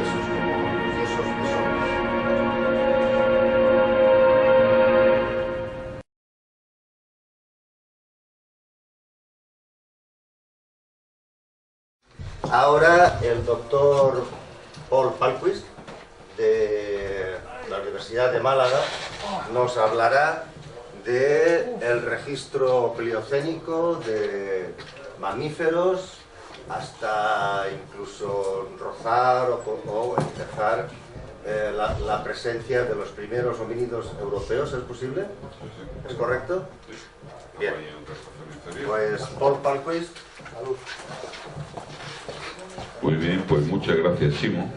tiesos como los yesos de sombras. Ahora el doctor Paul Palmquist, de la Universidad de Málaga, nos hablará del registro pliocénico de mamíferos hasta incluso rozar o empezar la presencia de los primeros homínidos europeos. ¿Es posible? ¿Es correcto? Bien. Pues Paul Palmquist, salud. Muy bien, pues muchas gracias, Chimo.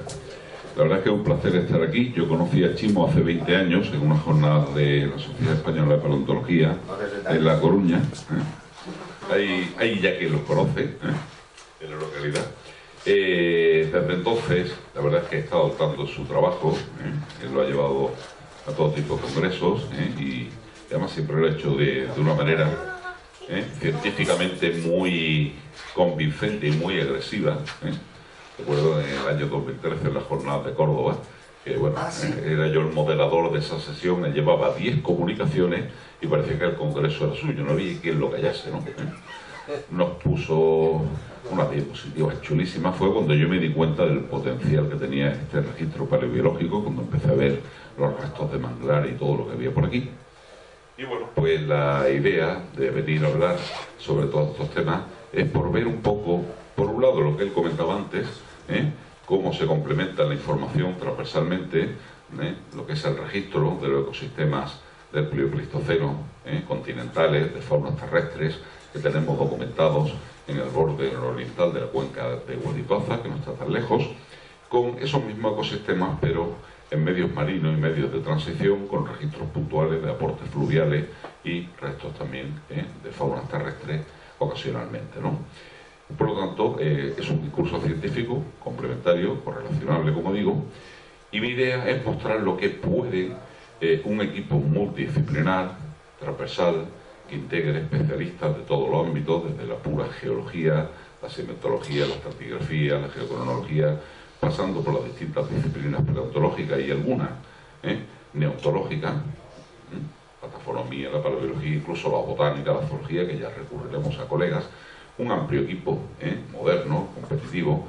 La verdad es que es un placer estar aquí. Yo conocí a Chimo hace 20 años en una jornada de la Sociedad Española de Paleontología en La Coruña. Ahí ya que los conoce, en la localidad. Desde entonces, la verdad es que he estado al tanto de su trabajo. Él lo ha llevado a todo tipo de congresos y además siempre lo ha hecho de una manera científicamente muy convincente y muy agresiva. Recuerdo en el año 2013 en las jornadas de Córdoba, que bueno, ¿sí? Era yo el moderador de esa sesión. Él llevaba 10 comunicaciones y parecía que el congreso era suyo, no había quien lo callase, ¿no? Nos puso unas diapositivas chulísimas. Fue cuando yo me di cuenta del potencial que tenía este registro paleobiológico, cuando empecé a ver los restos de manglar y todo lo que había por aquí. Y bueno, pues la idea de venir a hablar sobre todos estos temas es por ver un poco, por un lado, lo que él comentaba antes, cómo se complementa la información transversalmente, lo que es el registro de los ecosistemas del Plioclistoceno, continentales, de faunas terrestres, que tenemos documentados en el borde nororiental de la cuenca de Guadalquivir, que no está tan lejos, con esos mismos ecosistemas, pero en medios marinos y medios de transición, con registros puntuales de aportes fluviales y restos también de faunas terrestres ocasionalmente, ¿no? Por lo tanto, es un discurso científico, complementario, correlacionable, como digo, y mi idea es mostrar lo que puede un equipo multidisciplinar, transversal, que integre especialistas de todos los ámbitos, desde la pura geología, la sedimentología, la estratigrafía, la geocronología, pasando por las distintas disciplinas paleontológicas y algunas neontológicas, la tafonomía, la paleobiología, incluso la botánica, la zoología, que ya recurriremos a colegas, un amplio equipo moderno, competitivo,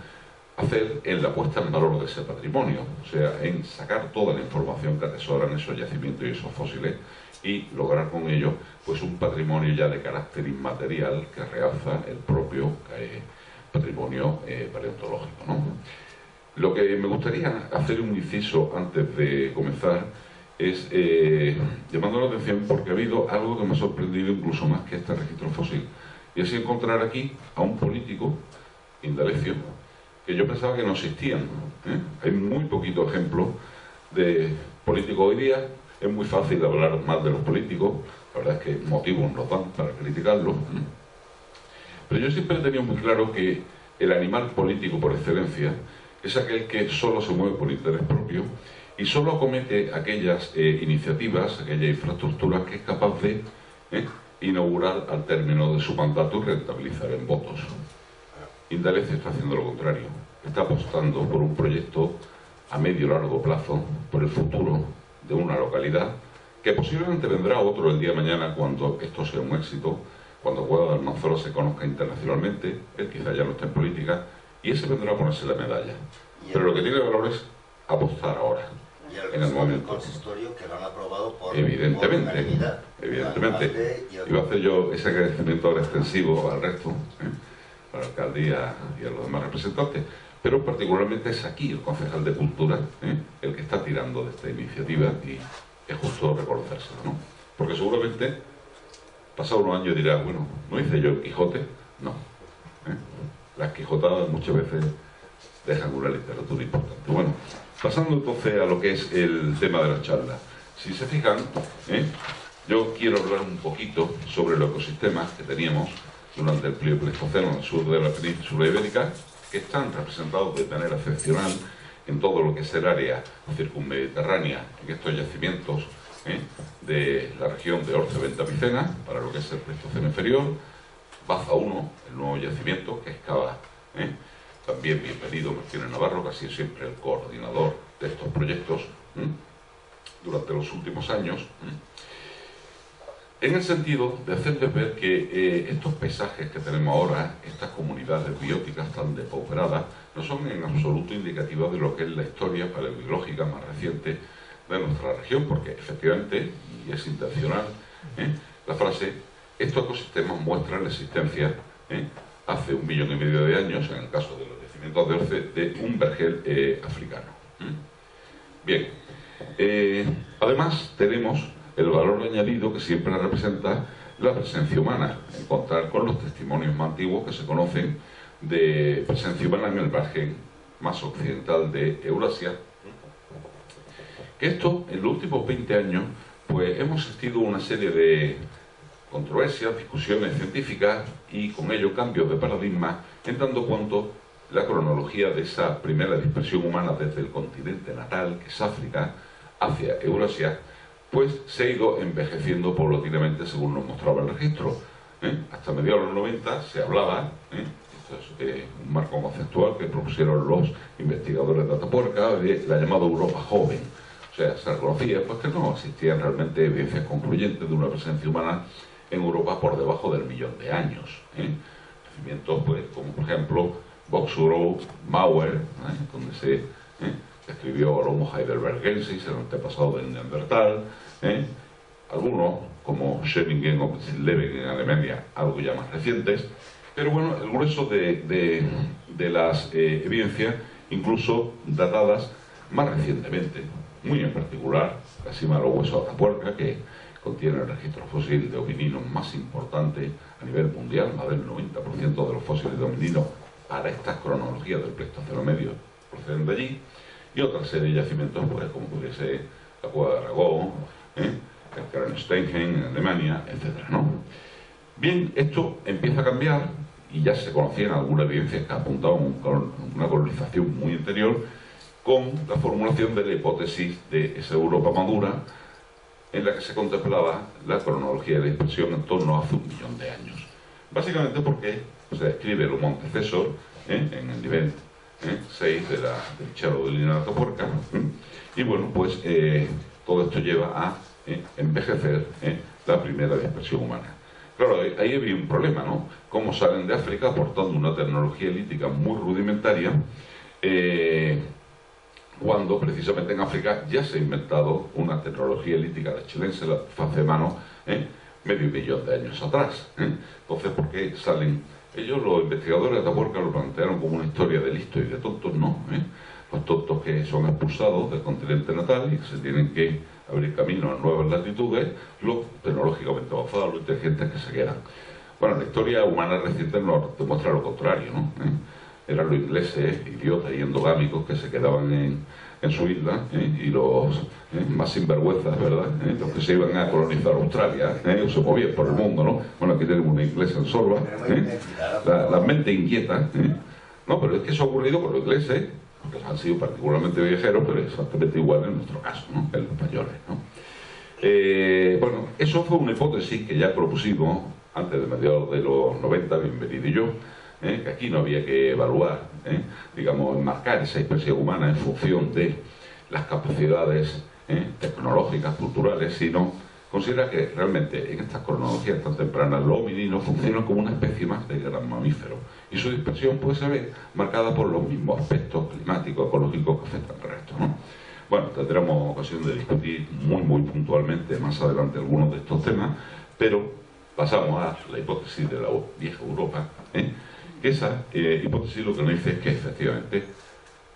hacer en la puesta en valor de ese patrimonio, o sea, en sacar toda la información que atesoran esos yacimientos y esos fósiles y lograr con ello pues un patrimonio ya de carácter inmaterial que realza el propio patrimonio paleontológico, ¿no? Lo que me gustaría hacer un inciso antes de comenzar es llamando la atención porque ha habido algo que me ha sorprendido incluso más que este registro fósil, y es encontrar aquí a un político indalecio que yo pensaba que no existían. Hay muy poquitos ejemplos de políticos hoy día. Es muy fácil hablar mal de los políticos, la verdad es que motivos nos dan para criticarlos, pero yo siempre he tenido muy claro que el animal político por excelencia es aquel que solo se mueve por interés propio y solo acomete aquellas iniciativas, aquellas infraestructuras que es capaz de inaugurar al término de su mandato y rentabilizar en votos. Indalecio está haciendo lo contrario, está apostando por un proyecto a medio y largo plazo, por el futuro de una localidad, que posiblemente vendrá otro el día de mañana cuando esto sea un éxito, cuando Cueva de Almanzora se conozca internacionalmente, él quizá ya no está en política, y ese vendrá a ponerse la medalla. Pero lo que tiene valor es apostar ahora, en el momento. Consistorio que lo han aprobado por evidentemente. Iba a hacer yo ese agradecimiento ahora extensivo al resto, a la alcaldía y a los demás representantes, pero particularmente es aquí el concejal de Cultura el que está tirando de esta iniciativa y es justo reconocérselo, ¿no? Porque seguramente, pasado unos años dirá, bueno, ¿no hice yo el Quijote? No. Las quijotadas muchas veces dejan una literatura importante. Bueno, pasando entonces a lo que es el tema de la charla. Si se fijan, yo quiero hablar un poquito sobre los ecosistemas que teníamos durante el Plioclistoceno en el sur de la península ibérica, que están representados de manera excepcional en todo lo que es el área circunmediterránea, en estos yacimientos de la región de Orce-Ventavicena, para lo que es el Pleistoceno inferior, Baza 1, el nuevo yacimiento que excava también bienvenido Martínez Navarro, que ha sido siempre el coordinador de estos proyectos durante los últimos años, en el sentido de hacerles ver que estos paisajes que tenemos ahora, estas comunidades bióticas tan depauperadas, no son en absoluto indicativas de lo que es la historia paleobiológica más reciente de nuestra región, porque efectivamente, y es intencional, la frase, estos ecosistemas muestran la existencia hace 1,5 millones de años, en el caso de los yacimientos de Orce, de un vergel africano. Bien, además tenemos el valor añadido que siempre representa la presencia humana, encontrar con los testimonios más antiguos que se conocen de presencia humana en el margen más occidental de Eurasia. Que esto, en los últimos 20 años, pues hemos asistido a una serie de controversias, discusiones científicas y con ello cambios de paradigma, en tanto cuanto la cronología de esa primera dispersión humana desde el continente natal, que es África, hacia Eurasia, pues se ha ido envejeciendo paulatinamente según nos mostraba el registro. Hasta mediados de los 90 se hablaba, esto es un marco conceptual que propusieron los investigadores de Atapuerca, de la llamada Europa joven. O sea, se reconocía pues, que no existían realmente evidencias concluyentes de una presencia humana en Europa por debajo del 1.000.000 de años. Yacimientos pues, como por ejemplo Boxgrove, Mauer, donde se escribió el Homo heidelbergensis, el antepasado del Neandertal, algunos como Schellingen o Leven en Alemania, algo ya más recientes, pero bueno, el grueso de las evidencias, incluso datadas más recientemente, muy en particular la cima de los huesos de Atapuerca, que contiene el registro fósil de homininos más importante a nivel mundial, más del 90% de los fósiles de homininos para estas cronologías del Pleistoceno medio proceden de allí, y otra serie de yacimientos, pues, como puede ser la Cueva de Aragón, el Kernsteinhen en Alemania, etc., ¿no? Bien, esto empieza a cambiar y ya se conocían algunas evidencias que apuntaban a una colonización muy anterior, con la formulación de la hipótesis de esa Europa madura en la que se contemplaba la cronología de la dispersión en torno a hace 1.000.000 de años. Básicamente porque se describe los montes Cesor en el nivel 6 del Cerro de Lina de Atapuerca, y bueno, pues todo esto lleva a envejecer la primera dispersión humana. Claro, ahí había un problema, ¿no? Cómo salen de África aportando una tecnología lítica muy rudimentaria, cuando precisamente en África ya se ha inventado una tecnología lítica de chilense, la faz de mano, 500.000 de años atrás. Entonces, ¿por qué salen? Ellos, los investigadores de Atapuerca, lo plantearon como una historia de listos y de tontos, no. Los tontos que son expulsados del continente natal y que se tienen que abrir camino a nuevas latitudes, los tecnológicamente avanzados, los inteligentes que se quedan. Bueno, la historia humana reciente nos demuestra lo contrario, ¿no? Eran los ingleses, idiotas y endogámicos que se quedaban en su isla, y los más sinvergüenzas, ¿verdad? Los que se iban a colonizar Australia, o se movían por el mundo, ¿no? Bueno, aquí tenemos una inglesa en Sorba, la mente inquieta, No, pero es que eso ha ocurrido con los ingleses, porque han sido particularmente viajeros, pero exactamente igual en nuestro caso, ¿no? En los españoles, ¿no? Bueno, eso fue una hipótesis que ya propusimos antes de mediados de los 90, Bienvenido y yo, que aquí no había que evaluar, digamos, enmarcar esa dispersión humana en función de las capacidades tecnológicas, culturales, sino considera que realmente en estas cronologías tan tempranas los homininos funcionan como una especie más de gran mamífero y su dispersión puede ser marcada por los mismos aspectos climáticos, ecológicos que afectan al resto, ¿no? Bueno, tendremos ocasión de discutir muy puntualmente más adelante algunos de estos temas, pero pasamos a la hipótesis de la vieja Europa, que esa hipótesis lo que nos dice es que efectivamente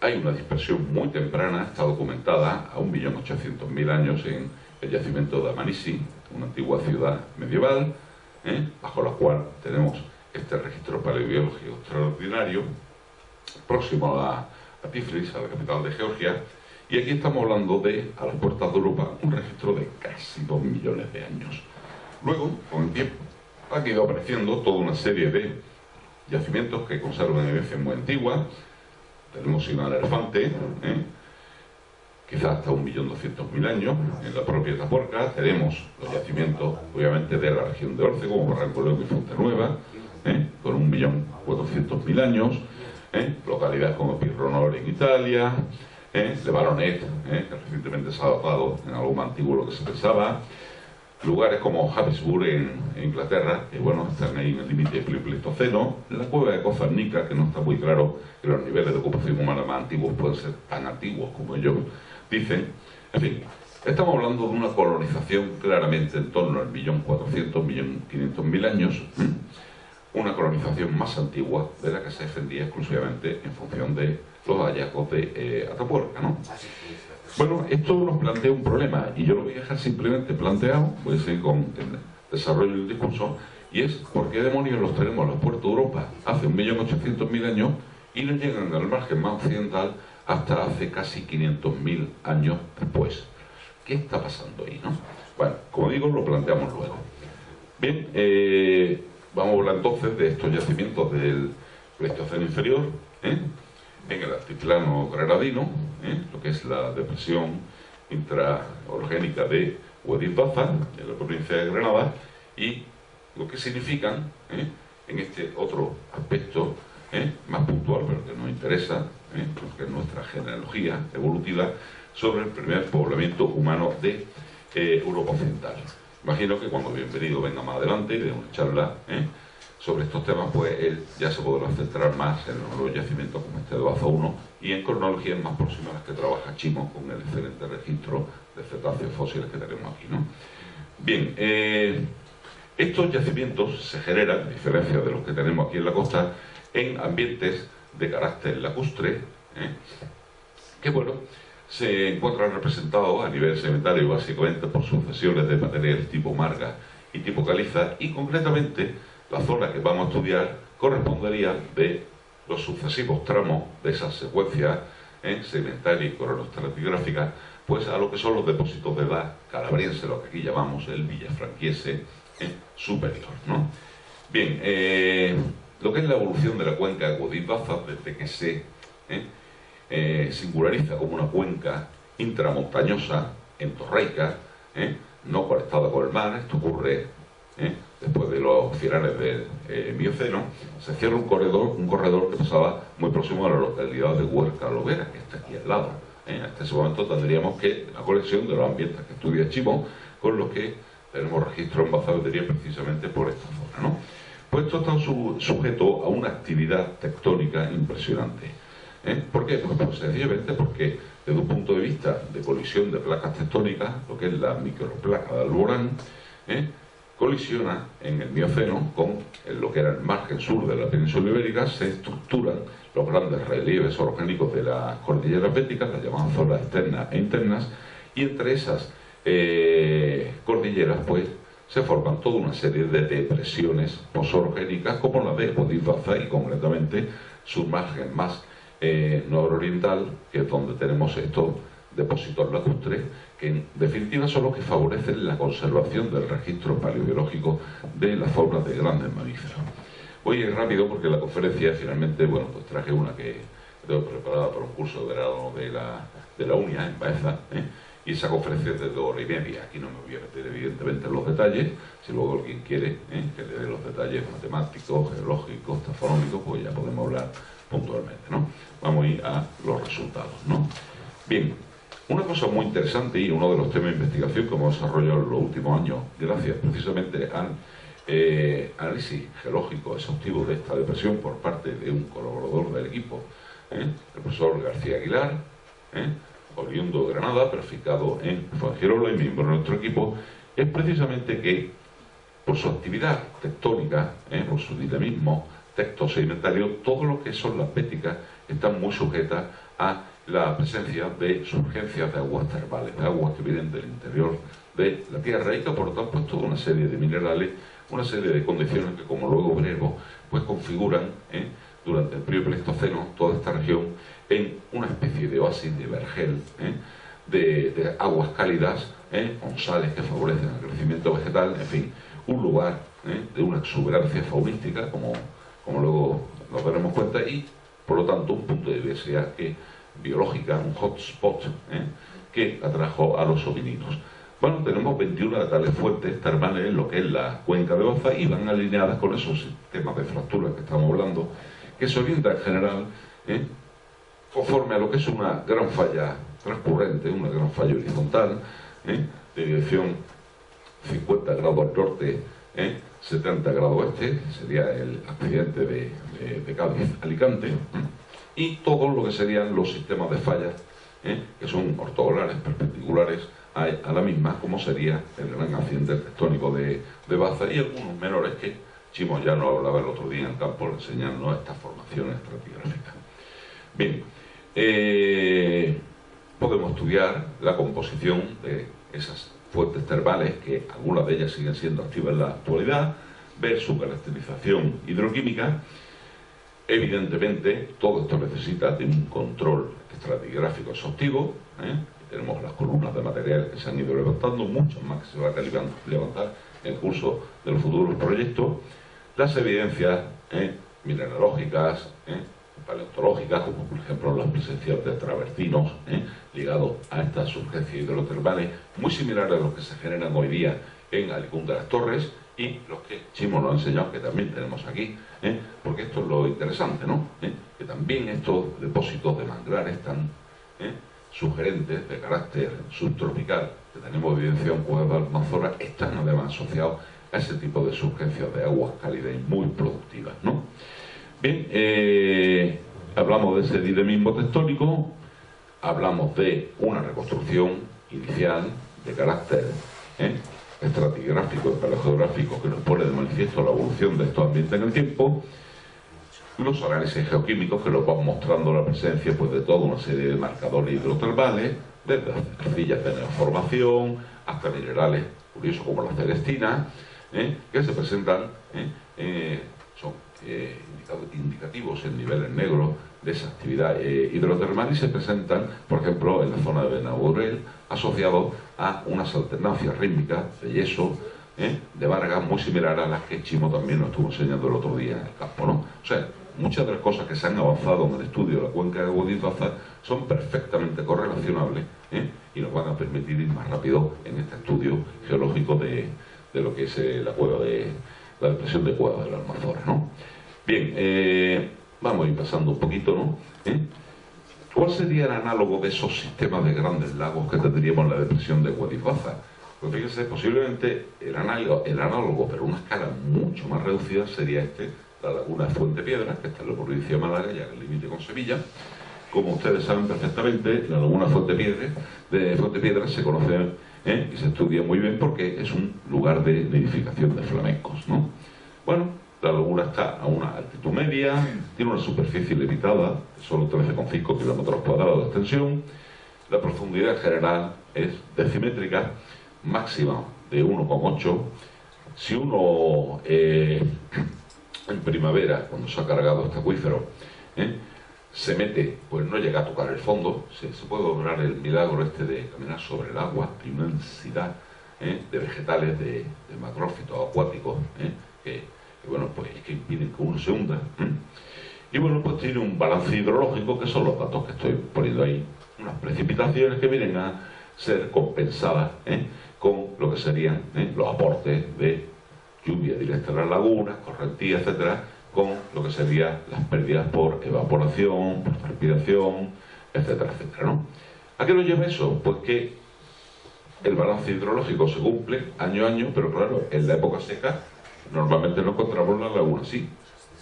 hay una dispersión muy temprana, está documentada a 1.800.000 años en el yacimiento de Amanisi, una antigua ciudad medieval, bajo la cual tenemos este registro paleobiológico extraordinario, próximo a Tiflis, a la capital de Georgia, y aquí estamos hablando de, a las puertas de Europa, un registro de casi 2 millones de años. Luego, con el tiempo, han ido apareciendo toda una serie de yacimientos que conservan evidencias muy antiguas. Tenemos Sinal Elefante, quizás hasta 1.200.000 años, en la propia Atapuerca. Tenemos los yacimientos, obviamente, de la región de Orce, como Barranco León y Fuente Nueva, con 1.400.000 años. localidades como Pirronor en Italia, Le Baronet, que recientemente se ha adaptado en algo más antiguo de lo que se pensaba, lugares como Habsburg en Inglaterra, que bueno, están ahí en el límite del Pleistoceno, la cueva de Cozarnica, que no está muy claro que los niveles de ocupación humana más antiguos pueden ser tan antiguos como ellos dicen. En fin, estamos hablando de una colonización claramente en torno al 1.400.000, 1.500.000 años, una colonización más antigua de la que se defendía exclusivamente en función de los hallazgos de Atapuerca, ¿no? Bueno, esto nos plantea un problema, y yo lo voy a dejar simplemente planteado, voy a seguir con el desarrollo del discurso, y es ¿por qué demonios los tenemos a las puertas de Europa hace 1.800.000 años y no llegan al margen más occidental hasta hace casi 500.000 años después? ¿Qué está pasando ahí, no? Bueno, como digo, lo planteamos luego. Bien, vamos a hablar entonces de estos yacimientos del Pleistoceno inferior, en el altiplano granadino, lo que es la depresión intraorogénica de Huediz-Baza, en la provincia de Granada, y lo que significan, en este otro aspecto más puntual, pero que nos interesa, porque es nuestra genealogía evolutiva, sobre el primer poblamiento humano de Europa Occidental. Imagino que cuando Bienvenido venga más adelante y dé una charla sobre estos temas, pues él ya se podrá centrar más en los yacimientos como este de Baza 1 y en cronologías más próximas a las que trabaja Chimo con el excelente registro de cetáceos fósiles que tenemos aquí, ¿no? Bien, estos yacimientos se generan, a diferencia de los que tenemos aquí en la costa, en ambientes de carácter lacustre, que bueno, se encuentran representados a nivel sedimentario básicamente por sucesiones de materiales tipo marga y tipo caliza, y concretamente la zona que vamos a estudiar correspondería de los sucesivos tramos de esa secuencia sedimentaria y cronoestratigráfica, pues a lo que son los depósitos de edad calabriense, lo que aquí llamamos el villafranquiese superior, ¿no? Bien, lo que es la evolución de la cuenca de Huediz-Baza, desde que se singulariza como una cuenca intramontañosa, entorreica, no conectada con el mar. Esto ocurre después de los finales del Mioceno. Se cierra un corredor que pasaba muy próximo a la localidad de Huerca Lovera, que está aquí al lado. Hasta ese momento tendríamos que la colección de los ambientes que estudia Chimo, con los que tenemos registro en Baza Batería precisamente por esta zona, ¿no? Pues esto está sujeto a una actividad tectónica impresionante. ¿Por qué? Pues sencillamente porque desde un punto de vista de colisión de placas tectónicas, lo que es la microplaca de Alborán, colisiona en el Mioceno con lo que era el margen sur de la península ibérica. Se estructuran los grandes relieves orogénicos de las cordilleras béticas, las llamadas zonas externas e internas, y entre esas cordilleras pues se forman toda una serie de depresiones posorogénicas, como la de Huediz-Baza y concretamente su margen más nororiental, que es donde tenemos estos depósitos lacustres, que en definitiva son los que favorecen la conservación del registro paleobiológico de las faunas de grandes mamíferos. Voy a ir rápido porque la conferencia finalmente, bueno, pues traje una que tengo preparada para un curso de verano de la UNIA en Baeza, y esa conferencia es de 2 horas y media. Aquí no me voy a meter evidentemente en los detalles. Si luego alguien quiere que le dé los detalles matemáticos, geológicos, taxonómicos, pues ya podemos hablar puntualmente, ¿no? Vamos a ir a los resultados, ¿no? Bien, una cosa muy interesante y uno de los temas de investigación que hemos desarrollado en los últimos años, gracias precisamente al análisis geológico exhaustivo de esta depresión por parte de un colaborador del equipo, el profesor García Aguilar, oriundo de Granada, pero aficado en Fuengirola y miembro de nuestro equipo, es precisamente que por su actividad tectónica, por su dinamismo tectosedimentario, todo lo que son las béticas están muy sujetas a la presencia de surgencias de aguas termales, de aguas que vienen del interior de la Tierra y que aportan pues toda una serie de minerales, una serie de condiciones que, como luego veremos, pues configuran durante el periodo Pleistoceno toda esta región en una especie de oasis, de vergel, de aguas cálidas, con sales que favorecen el crecimiento vegetal, en fin, un lugar de una exuberancia faunística, como luego nos daremos cuenta, y por lo tanto un punto de diversidad biológica, un hotspot que atrajo a los homínidos. Bueno, tenemos 21 de tales fuentes termales en lo que es la cuenca de Baza y van alineadas con esos sistemas de fracturas que estamos hablando, que se orienta en general conforme a lo que es una gran falla transcurrente, una gran falla horizontal, de dirección 50 grados al norte, 70 grados oeste, sería el accidente de Cádiz-Alicante, y todo lo que serían los sistemas de fallas, que son ortogonales, perpendiculares a la misma, como sería el gran accidente tectónico de Baza, y algunos menores que Chimo ya nos hablaba el otro día en el campo enseñando estas formaciones estratigráficas. Bien, podemos estudiar la composición de esas fuentes termales, que algunas de ellas siguen siendo activas en la actualidad, ver su caracterización hidroquímica. Evidentemente, todo esto necesita de un control estratigráfico exhaustivo. Tenemos las columnas de material que se han ido levantando, muchas más que se van a levantar en el curso de los futuros proyectos. Las evidencias mineralógicas, paleontológicas, como por ejemplo las presencias de travertinos ligados a estas surgencias hidrotermales, muy similares a los que se generan hoy día en Alicún de las Torres, y los que Chimo nos ha enseñado, que también tenemos aquí, porque esto es lo interesante, ¿no? Que también estos depósitos de manglares tan sugerentes, de carácter subtropical, que tenemos evidencia en Cuevas de Almanzora, están además asociados a ese tipo de surgencias de aguas cálidas y muy productivas, ¿no? Bien, hablamos de ese dinamismo tectónico, hablamos de una reconstrucción inicial de carácter estratigráfico y paleogeográfico que nos pone de manifiesto la evolución de estos ambientes en el tiempo, los análisis geoquímicos que nos van mostrando la presencia pues, de toda una serie de marcadores hidrotermales, desde arcillas de neoformación hasta minerales curiosos como la celestina, que se presentan, son indicativos en niveles negros de esa actividad hidrotermal, y se presentan, por ejemplo, en la zona de Benaburel, asociados a unas alternancias rítmicas de yeso, de vargas, muy similares a las que Chimo también nos estuvo enseñando el otro día en el campo, ¿no? O sea, muchas de las cosas que se han avanzado en el estudio de la cuenca de Guadix-Baza son perfectamente correlacionables, y nos van a permitir ir más rápido en este estudio geológico de lo que es la cueva de la depresión de Cuevas de la Almanzora, ¿no? Bien, vamos a ir pasando un poquito, ¿no? ¿Cuál sería el análogo de esos sistemas de grandes lagos que tendríamos en la depresión de Guadix-Baza? Pues fíjense, posiblemente el análogo, pero a una escala mucho más reducida, sería la laguna de Fuente Piedra, que está en la provincia de Málaga, ya en el límite con Sevilla. Como ustedes saben perfectamente, la laguna de Fuente Piedra se conoce y se estudia muy bien porque es un lugar de nidificación de flamencos, ¿no? Bueno, la laguna está a una altitud media, tiene una superficie limitada, solo 13,5 kilómetros cuadrados de extensión. La profundidad general es decimétrica, máxima de 1,8. Si uno en primavera, cuando se ha cargado este acuífero, se mete, pues no llega a tocar el fondo, se puede lograr el milagro de caminar sobre el agua. Hay una densidad de vegetales, de macrófitos acuáticos, que bueno, pues que impiden que uno se hunda. Y bueno, pues tiene un balance hidrológico, que son los datos que estoy poniendo ahí, unas precipitaciones que vienen a ser compensadas con lo que serían los aportes de lluvia directa en las lagunas, correntía, etcétera, con lo que serían las pérdidas por evaporación, por transpiración, etcétera, etcétera, ¿no? ¿A qué nos lleva eso? Pues que el balance hidrológico se cumple año a año, pero claro, en la época seca normalmente no encontramos la laguna así,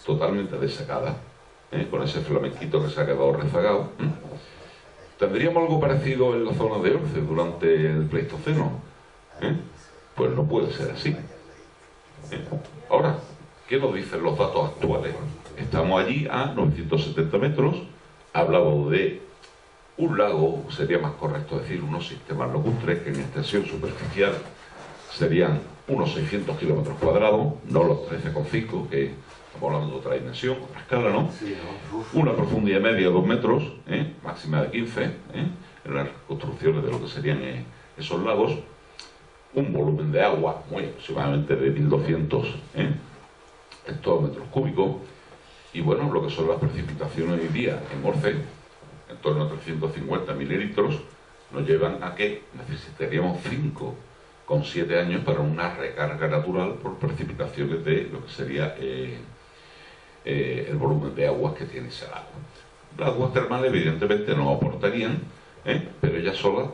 totalmente desecada, con ese flamenquito que se ha quedado rezagado. ¿Tendríamos algo parecido en la zona de Orce durante el Pleistoceno? Pues no puede ser así. Ahora, ¿qué nos dicen los datos actuales? Estamos allí a 970 metros, hablamos de un lago, sería más correcto decir unos sistemas lacustres, que en extensión superficial serían unos 600 kilómetros cuadrados, no los 13,5, que estamos hablando de otra dimensión, otra escala, ¿no? Una profundidad media de 2 metros, máxima de 15, en las construcciones de lo que serían esos lagos. Un volumen de agua muy aproximadamente de 1200 hectómetros cúbicos, y bueno, lo que son las precipitaciones hoy día en Orce, en torno a 350 mililitros, nos llevan a que necesitaríamos 5,7 años para una recarga natural por precipitaciones de lo que sería el volumen de aguas que tiene ese lago. Las aguas termales evidentemente no aportarían, pero ellas solas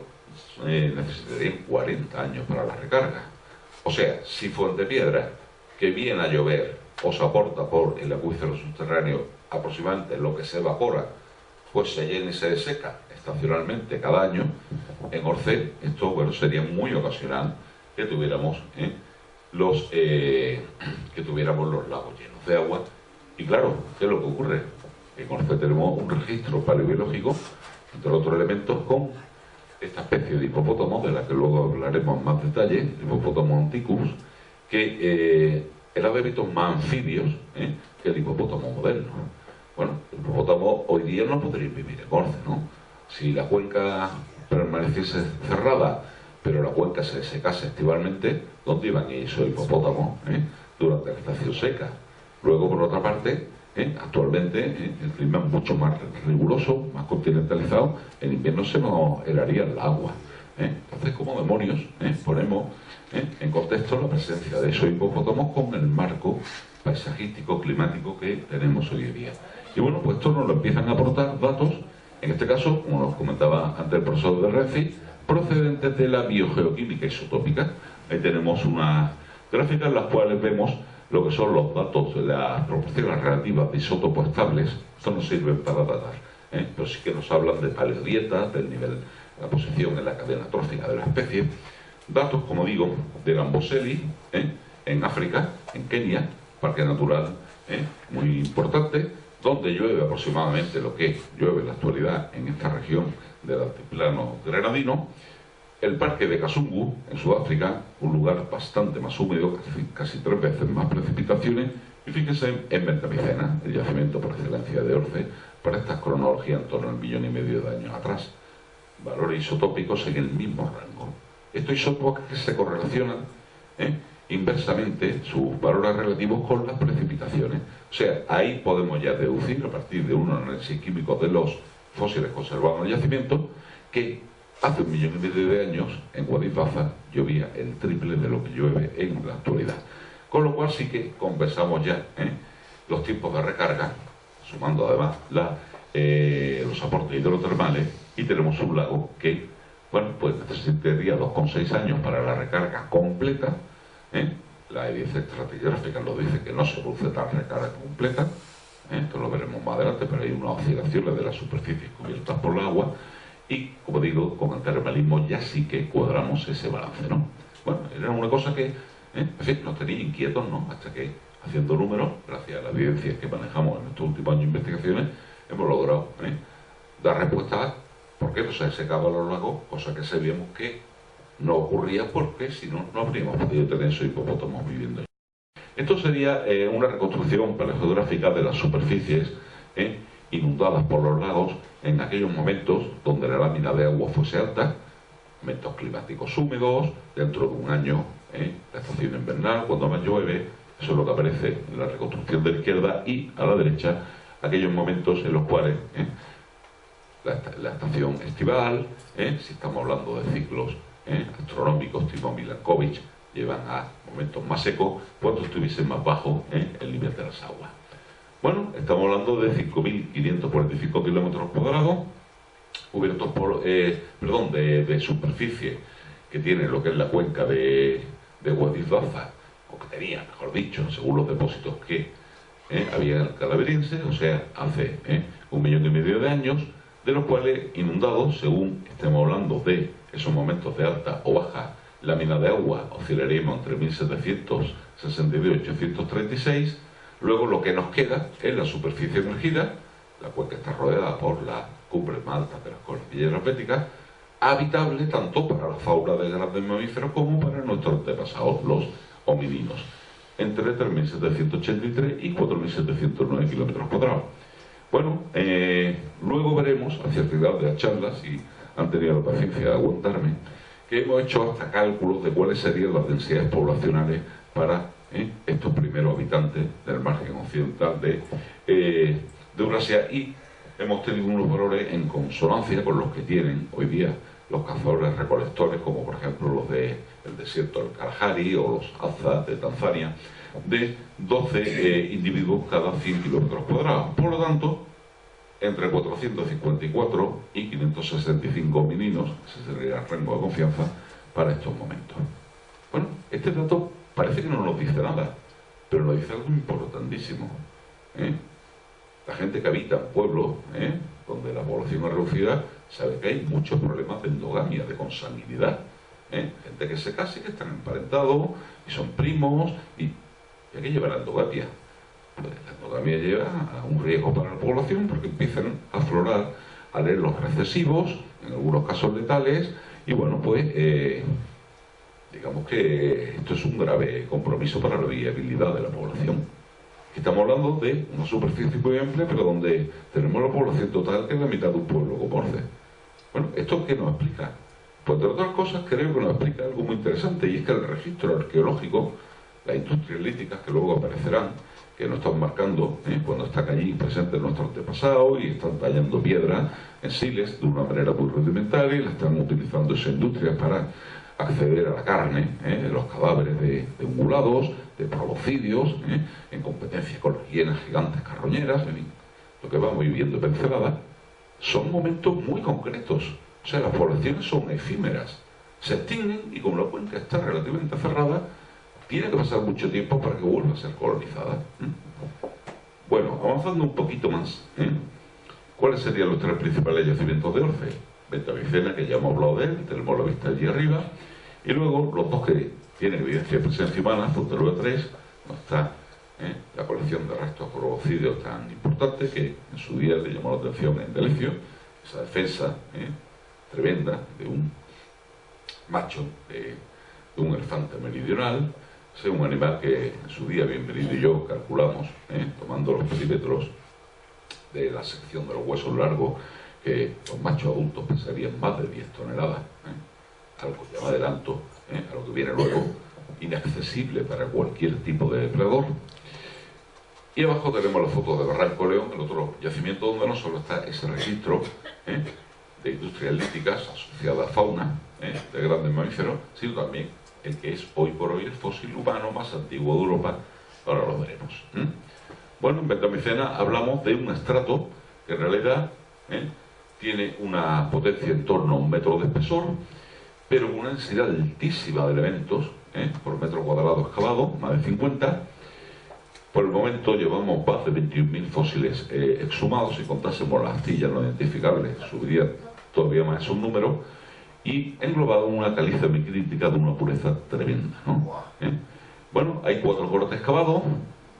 necesitarían 40 años para la recarga. O sea, si Fuentepiedra, que viene a llover, os aporta por el acuífero subterráneo aproximadamente lo que se evapora, pues se llena y se deseca estacionalmente cada año, en Orcel esto, bueno, sería muy ocasional que tuviéramos los lagos llenos de agua. Y claro, ¿qué es lo que ocurre? En Orcel tenemos un registro paleobiológico, entre otros elementos, con esta especie de hipopótamo, de la que luego hablaremos en más detalle, el hipopótamo anticus, que era de hábitos más anfibios que el hipopótamo moderno. Bueno, el hipopótamo hoy día no podría vivir en Orcel, ¿no? Si la cuenca permaneciese cerrada, pero la cuenca se secase estivalmente, ¿dónde iban esos hipopótamos durante la estación seca? Luego, por otra parte, actualmente el clima es mucho más riguroso, más continentalizado, en invierno se nos helaría el agua. Entonces, como demonios, ponemos en contexto la presencia de esos hipopótamos con el marco paisajístico, climático que tenemos hoy en día. Y bueno, pues esto nos lo empiezan a aportar datos, en este caso, como nos comentaba antes el profesor de Renzi, procedentes de la biogeoquímica isotópica. Ahí tenemos unas gráficas en las cuales vemos lo que son los datos de las proporciones relativas de isótopos estables. Esto nos sirve para datar, pero sí que nos hablan de paleodietas, del nivel, la posición en la cadena trófica de la especie. Datos, como digo, de Amboseli, en África, en Kenia, parque natural muy importante, donde llueve aproximadamente lo que llueve en la actualidad en esta región del altiplano grenadino. El parque de Kasungu, en Sudáfrica, un lugar bastante más húmedo, casi 3 veces más precipitaciones, y fíjense en Ventamicena, el yacimiento por excelencia de Orcel, para estas cronologías en torno al 1,5 millones de años atrás. Valores isotópicos en el mismo rango. Estos isótopos que se correlacionan inversamente sus valores relativos con las precipitaciones. O sea, ahí podemos ya deducir, a partir de un análisis químico de los fósiles conservados en el yacimiento, que hace 1,5 millones de años en Guadibaza llovía el triple de lo que llueve en la actualidad. Con lo cual sí que conversamos ya los tiempos de recarga, sumando además los aportes hidrotermales, y tenemos un lago que, bueno, pues necesitaría 2,6 años para la recarga completa. La evidencia estratigráfica nos dice que no se produce tal recarga completa, esto lo veremos más adelante, pero hay unas oscilaciones de las superficies cubiertas por el agua, y, como digo, con el termalismo ya sí que cuadramos ese balance, ¿no? Bueno, era una cosa que, en fin, nos tenía inquietos, ¿no? Hasta que, haciendo números, gracias a las evidencias que manejamos en estos últimos años de investigaciones, hemos logrado dar respuesta a por qué no se secaban los lagos, cosa que sabíamos que no ocurría, porque si no, no habríamos podido tener esos hipopótamos viviendo allí. Esto sería una reconstrucción paleogeográfica de las superficies inundadas por los lagos en aquellos momentos donde la lámina de agua fuese alta, momentos climáticos húmedos, dentro de un año, la estación invernal, cuando más llueve. Eso es lo que aparece en la reconstrucción de la izquierda, y a la derecha aquellos momentos en los cuales la estación estival, si estamos hablando de ciclos astronómicos tipo Milankovitch, llevan a momentos más secos cuando estuviese más bajo el nivel de las aguas. Bueno, estamos hablando de 5.545 kilómetros cuadrados cubiertos por, de superficie que tiene lo que es la cuenca de Guadibaza, o que tenía, mejor dicho, según los depósitos que había en el Calaveriense, o sea, hace 1,5 millones de años, de los cuales inundados, según estemos hablando de esos momentos de alta o baja lámina de agua, oscilaríamos entre 1762 y 836. Luego lo que nos queda es la superficie emergida, la cuenca está rodeada por las cumbres más altas de las cordilleras béticas, habitable tanto para la fauna de grandes mamíferos como para nuestros antepasados, los homininos, entre 3.783 y 4.709 kilómetros cuadrados. Bueno, luego veremos, a cierta edad de las charlas, y han tenido la paciencia de aguantarme, que hemos hecho hasta cálculos de cuáles serían las densidades poblacionales para estos primeros habitantes del margen occidental de Eurasia, y hemos tenido unos valores en consonancia con los que tienen hoy día los cazadores recolectores, como por ejemplo los del desierto del Kalahari o los Azas de Tanzania, de 12 individuos cada 100 kilómetros cuadrados. Por lo tanto, entre 454 y 565 meninos, ese sería el rango de confianza para estos momentos. Bueno, este dato parece que no nos dice nada, pero nos dice algo importantísimo. La gente que habita en pueblos donde la población es reducida sabe que hay muchos problemas de endogamia, de consanguinidad. Gente que se casa y que están emparentados y son primos y hay que llevar la endogamia. Pues la endogamia lleva a un riesgo para la población porque empiezan a aflorar alelos recesivos, en algunos casos letales, y bueno, pues digamos que esto es un grave compromiso para la viabilidad de la población. Estamos hablando de una superficie muy amplia, pero donde tenemos la población total que es la mitad de un pueblo como Orce. Bueno, ¿esto qué nos explica? Pues entre otras cosas creo que nos explica algo muy interesante, y es que el registro arqueológico, las industrias líticas que luego aparecerán, que nos están marcando cuando están allí presentes nuestros antepasados y están tallando piedra en siles de una manera muy rudimentaria y la están utilizando esas industrias para acceder a la carne de los cadáveres de ungulados, de probocidios, en competencia con las hienas gigantes carroñeras, en fin, lo que vamos viviendo pincelada, son momentos muy concretos. O sea, las poblaciones son efímeras, se extinguen y como la cuenca está relativamente cerrada, tiene que pasar mucho tiempo para que vuelva a ser colonizada. Bueno, avanzando un poquito más, ¿cuáles serían los tres principales yacimientos de Orce? Bentamicena, que ya hemos hablado de él, tenemos la vista allí arriba, y luego los dos que tienen evidencia de presencia humana, Fonteruel 3, donde está la colección de restos probocidios tan importante que en su día le llamó la atención en Delecio, esa defensa tremenda de un macho, de un elefante meridional. Es un animal que en su día, Bienvenido y yo, calculamos, tomando los perímetros de la sección de los huesos largos, que los machos adultos pesarían más de 10 toneladas, algo que me adelanto a lo que viene luego, inaccesible para cualquier tipo de depredador. Y abajo tenemos las fotos de Barranco León, el otro yacimiento donde no solo está ese registro de industrias líticas asociadas a fauna de grandes mamíferos, sino también el que es hoy por hoy el fósil humano más antiguo de Europa. Ahora lo veremos. Bueno, en Bentamicena hablamos de un estrato que en realidad tiene una potencia en torno a 1 metro de espesor, pero con una densidad altísima de elementos por metro cuadrado excavado, más de 50. Por el momento llevamos más de 21.000 fósiles exhumados. Si contásemos las astillas no identificables, subiría todavía más esos números, y englobado en una caliza micrítica de una pureza tremenda, ¿no? Bueno, hay 4 cortes excavados,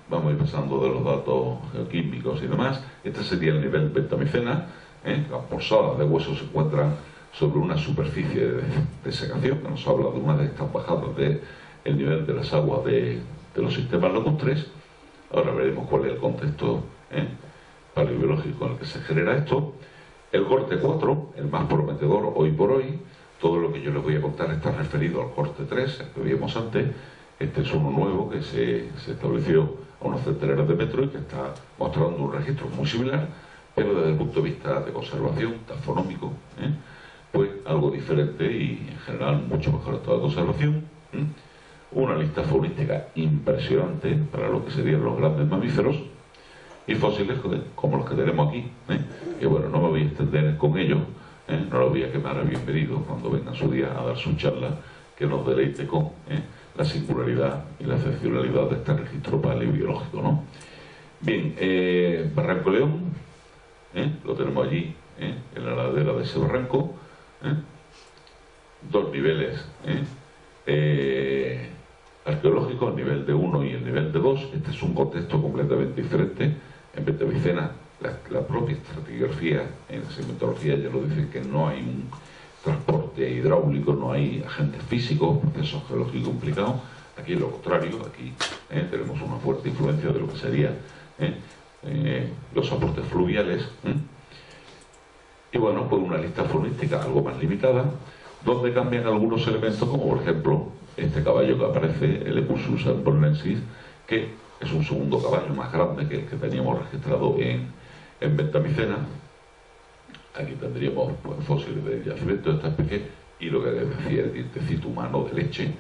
vamos a ir pasando de los datos geoquímicos y demás. Este sería el nivel Bentamicena. Las porsadas de huesos se encuentran sobre una superficie de secación, que nos habla de una de estas bajadas del nivel de las aguas de los sistemas lacustres. Ahora veremos cuál es el contexto paleobiológico en el que se genera esto. El corte 4, el más prometedor hoy por hoy. Todo lo que yo les voy a contar está referido al corte 3, el que vimos antes. Este es uno nuevo que se estableció a unos centenares de metros y que está mostrando un registro muy similar, pero desde el punto de vista de conservación, taxonómico, pues algo diferente y en general mucho mejor estado de conservación. Una lista faunística impresionante para lo que serían los grandes mamíferos, y fósiles como los que tenemos aquí, que bueno, no me voy a extender con ellos, no lo voy a quemar a Bienvenido cuando venga su día a dar su charla, que nos deleite con la singularidad y la excepcionalidad de este registro paleobiológico, ¿no? Bien, Barranco León, lo tenemos allí, en la ladera de ese barranco, 2 niveles arqueológicos, el nivel de 1 y el nivel de 2. Este es un contexto completamente diferente. En Bentamicena, la propia estratigrafía, en la sedimentología ya lo dice, que no hay un transporte hidráulico, no hay agentes físicos, procesos geológicos implicados. Aquí es lo contrario, aquí tenemos una fuerte influencia de lo que serían los aportes fluviales. Y bueno, pues una lista faunística algo más limitada, donde cambian algunos elementos, como por ejemplo este caballo que aparece, el Epursus ambornensis, que es un segundo caballo más grande que el que teníamos registrado en Bentamicena. Aquí tendríamos pues, fósiles del yacimiento de esta especie y lo que les decía, el dientecito humano de leche,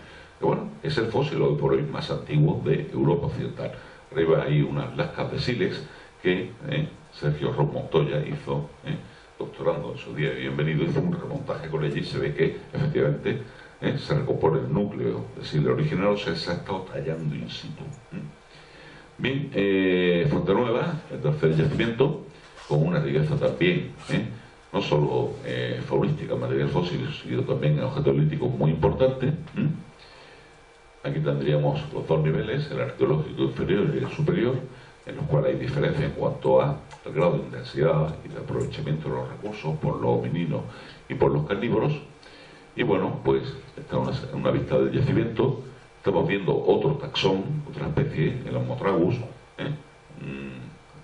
que bueno, es el fósil hoy por hoy más antiguo de Europa Occidental. Arriba hay unas lascas de sílex que Sergio Ros Montoya hizo, doctorando en su día de bienvenido, hizo un remontaje con ella y se ve que efectivamente se recompone el núcleo de sílex original, o sea, se ha estado tallando in situ. Bien, Fuente Nueva, el tercer yacimiento, con una riqueza también, no solo faunística, material fósil, sino también en objetos líticos muy importante. Aquí tendríamos los dos niveles, el arqueológico inferior y el superior, en los cuales hay diferencia en cuanto al grado de intensidad y de aprovechamiento de los recursos por los homininos y por los carnívoros. Y bueno, pues está en una vista del yacimiento. Estamos viendo otro taxón, otra especie, el Homotragus,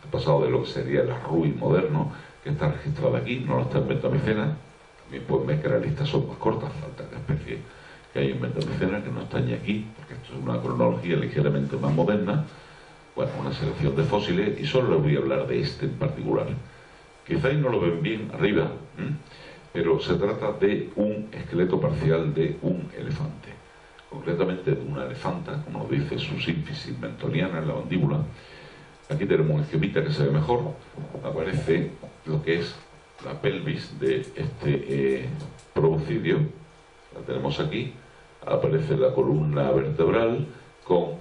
pasado de lo que sería el arruy moderno, que está registrado aquí, no lo está en Ventamicena. También pueden ver que las listas son más cortas, falta la especie que hay en Ventamicena, que no está ni aquí, porque esto es una cronología ligeramente más moderna. Bueno, una selección de fósiles, y solo les voy a hablar de este en particular. Quizás no lo ven bien arriba, pero se trata de un esqueleto parcial de un elefante, concretamente de una elefanta, como nos dice su sínfisis mentoniana en la mandíbula. Aquí tenemos un esquemita que se ve mejor, aparece lo que es la pelvis de este proboscideo, la tenemos aquí, aparece la columna vertebral con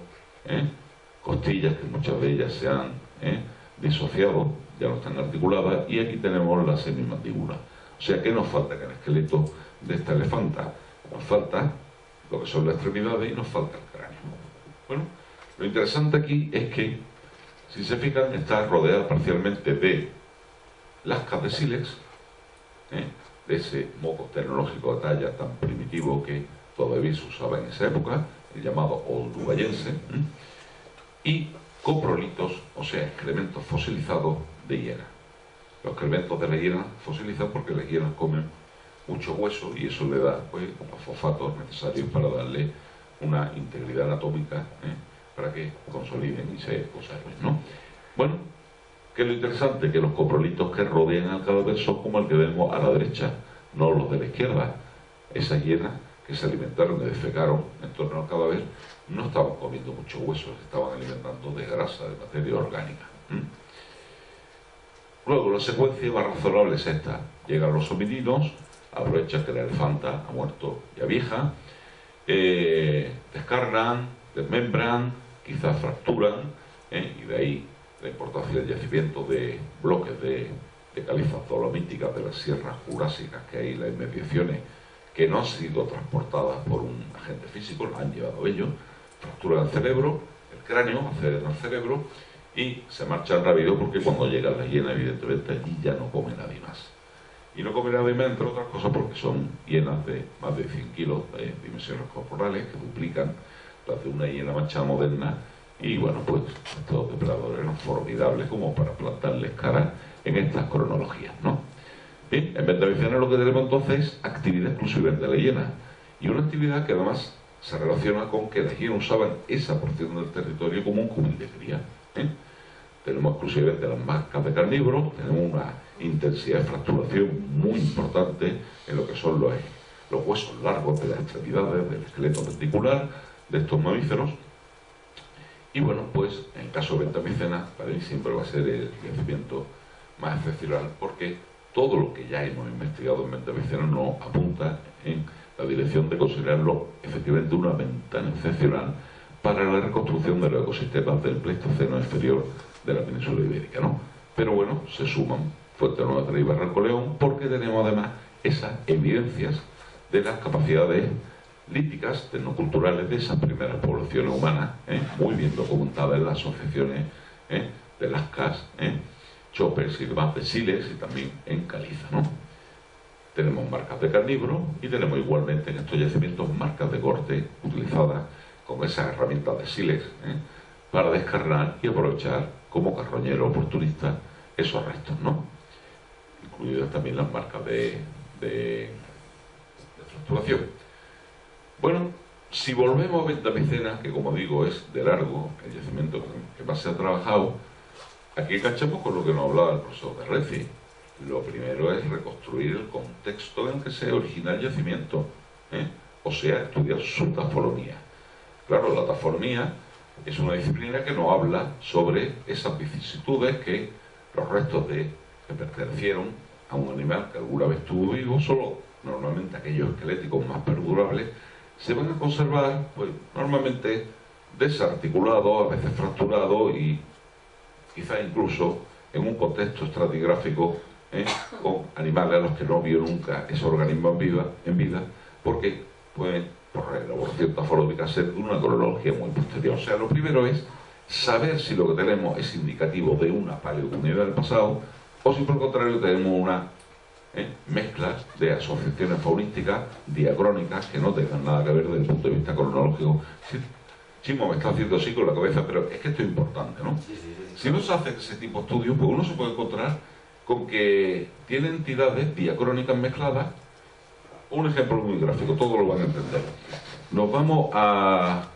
costillas que muchas de ellas se han disociado, ya no están articuladas, y aquí tenemos la semimandíbula. O sea, ¿qué nos falta en el esqueleto de esta elefanta? Nos falta lo que son las extremidades y nos falta el cráneo. Bueno, lo interesante aquí es que, si se fijan, está rodeada parcialmente de lascas de sílex, de ese moco tecnológico de talla tan primitivo que todavía se usaba en esa época, el llamado oldubayense, y coprolitos, o sea, excrementos fosilizados de hiena. Los excrementos de la hiena fosilizan porque las hienas comen mucho hueso y eso le da pues los fosfatos necesarios para darle una integridad anatómica, para que consoliden y se conserven, ¿no? Bueno, que lo interesante que los coprolitos que rodean al cadáver son como el que vemos a la derecha, no los de la izquierda. Esas hienas que se alimentaron y defecaron en torno al cadáver no estaban comiendo mucho hueso, se estaban alimentando de grasa, de materia orgánica. Luego, la secuencia más razonable es esta. Llegan los homininos, aprovechan que la elefanta ha muerto ya vieja, descargan, desmembran, quizás fracturan, y de ahí la importancia del yacimiento de bloques de calizas dolomíticas de las sierras jurásicas que hay en las inmediaciones, que no han sido transportadas por un agente físico, las han llevado ellos, fracturan el cerebro, el cráneo, acceden al cerebro y se marchan rápido porque cuando llega la hiena, evidentemente, allí ya no come nadie más. Y no come nadie más, entre otras cosas, porque son hienas de más de 100 kilos de dimensiones corporales que duplican las de una hiena manchada moderna. Y bueno, pues estos depredadores eran formidables como para plantarles cara en estas cronologías, ¿no? Bien, en Ventamicena lo que tenemos entonces es actividad exclusivamente de la hiena, y una actividad que además se relaciona con que las hienas usaban esa porción del territorio como un cubil de cría. Tenemos exclusivamente las marcas de carnívoros, tenemos una intensidad de fracturación muy importante en lo que son los huesos largos de las extremidades, del esqueleto testicular de estos mamíferos. Y bueno, pues en el caso de Ventamicena, para mí siempre va a ser el yacimiento más excepcional, porque todo lo que ya hemos investigado en Ventamicena nos apunta en la dirección de considerarlo efectivamente una ventana excepcional para la reconstrucción de los ecosistemas del Pleistoceno inferior de la península ibérica, ¿no? Pero bueno, se suman Fuente Nueva y Barranco León, porque tenemos además esas evidencias de las capacidades líticas, tecnoculturales de esas primeras poblaciones humanas, muy bien documentadas en las asociaciones de lascas, choppers y demás de sílex, y también en caliza, ¿no? Tenemos marcas de carnívoros y tenemos igualmente en estos yacimientos marcas de corte utilizadas con esas herramientas de sílex para descarnar y aprovechar como carroñero oportunista esos restos, ¿no? Incluidas también las marcas de fracturación. Bueno, si volvemos a Ventamicena, que como digo es de largo el yacimiento que más se ha trabajado, aquí enganchamos con lo que nos hablaba el profesor de Reci. Lo primero es reconstruir el contexto en que se origina el yacimiento, o sea, estudiar su tafonomía. Claro, la tafonomía es una disciplina que nos habla sobre esas vicisitudes que los restos que pertenecieron a un animal que alguna vez estuvo vivo, solo normalmente aquellos esqueléticos más perdurables, se van a conservar, pues, normalmente desarticulados, a veces fracturados y quizá incluso en un contexto estratigráfico, con animales a los que no vio nunca ese organismo en vida, porque pueden, por la elaboración tafonómica, ser de una cronología muy posterior. O sea, lo primero es saber si lo que tenemos es indicativo de una paleocomunidad del pasado o si por el contrario tenemos una mezcla de asociaciones faunísticas diacrónicas que no tengan nada que ver desde el punto de vista cronológico. Chimo me está haciendo así con la cabeza, pero es que esto es importante, ¿no? Si no se hace ese tipo de estudios, pues uno se puede encontrar con que tiene entidades diacrónicas mezcladas. Un ejemplo muy gráfico, todos lo van a entender. Nos vamos a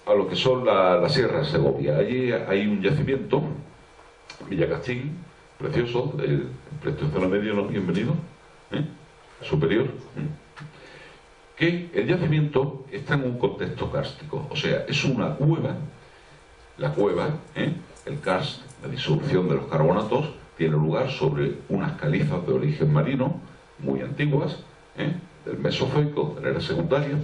lo que son la Sierra de Segovia. Allí hay un yacimiento, Villacastín, precioso, del Pleistoceno medio, ¿no? Bienvenido, superior, que el yacimiento está en un contexto kárstico, o sea, es una cueva. La cueva, el karst, la disolución de los carbonatos, tiene lugar sobre unas calizas de origen marino, muy antiguas, del Mesozoico, de la era secundaria,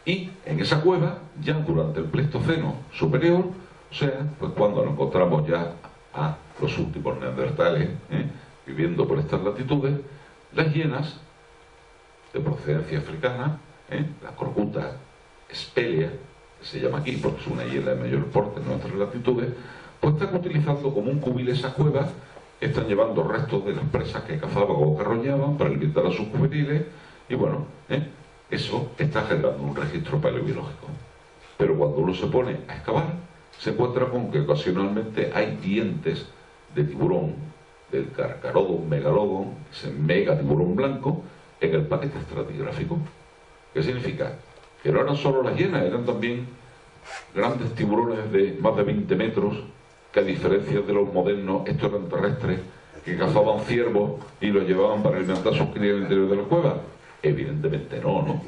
y en esa cueva, ya durante el Pleistoceno superior, o sea, pues cuando nos encontramos ya a los últimos neandertales viviendo por estas latitudes, las hienas de procedencia africana, la Corcuta spelea, que se llama aquí porque es una hiena de mayor porte en nuestras latitudes, pues están utilizando como un cubil esas cuevas, están llevando restos de las presas que cazaban o que arrollaban para alimentar a sus juveniles, y bueno, eso está generando un registro paleobiológico. Pero cuando uno se pone a excavar, se encuentra con que ocasionalmente hay dientes de tiburón, del Carcharodon megalodon, ese mega tiburón blanco, en el paquete estratigráfico. ¿Qué significa? Que no eran solo las hienas, eran también grandes tiburones de más de 20 metros, que a diferencia de los modernos, estos eran terrestres, que cazaban ciervos y los llevaban para alimentar a sus crías en el interior de la cueva. Evidentemente no, ¿no?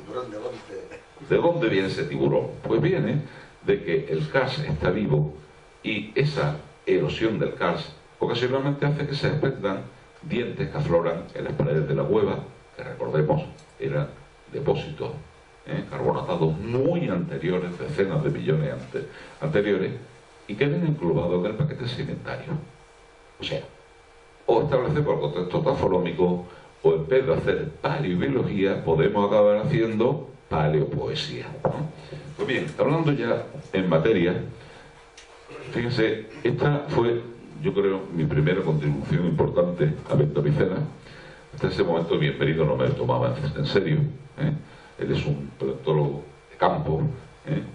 ¿De dónde viene ese tiburón? Pues viene de que el karst está vivo y esa erosión del karst ocasionalmente hace que se desprendan dientes que afloran en las paredes de la cueva, que recordemos eran depósitos carbonatados muy anteriores, decenas de millones anteriores, y queden englobados en el paquete sedimentario. O sea, o establecemos el contexto tafonómico, o en vez de hacer paleobiología, podemos acabar haciendo paleopoesía, ¿no? Pues bien, hablando ya en materia, fíjense, esta fue, yo creo, mi primera contribución importante a Ventavicena. Hasta ese momento mi querido no me lo tomaba en serio. Él es un paleontólogo de campo,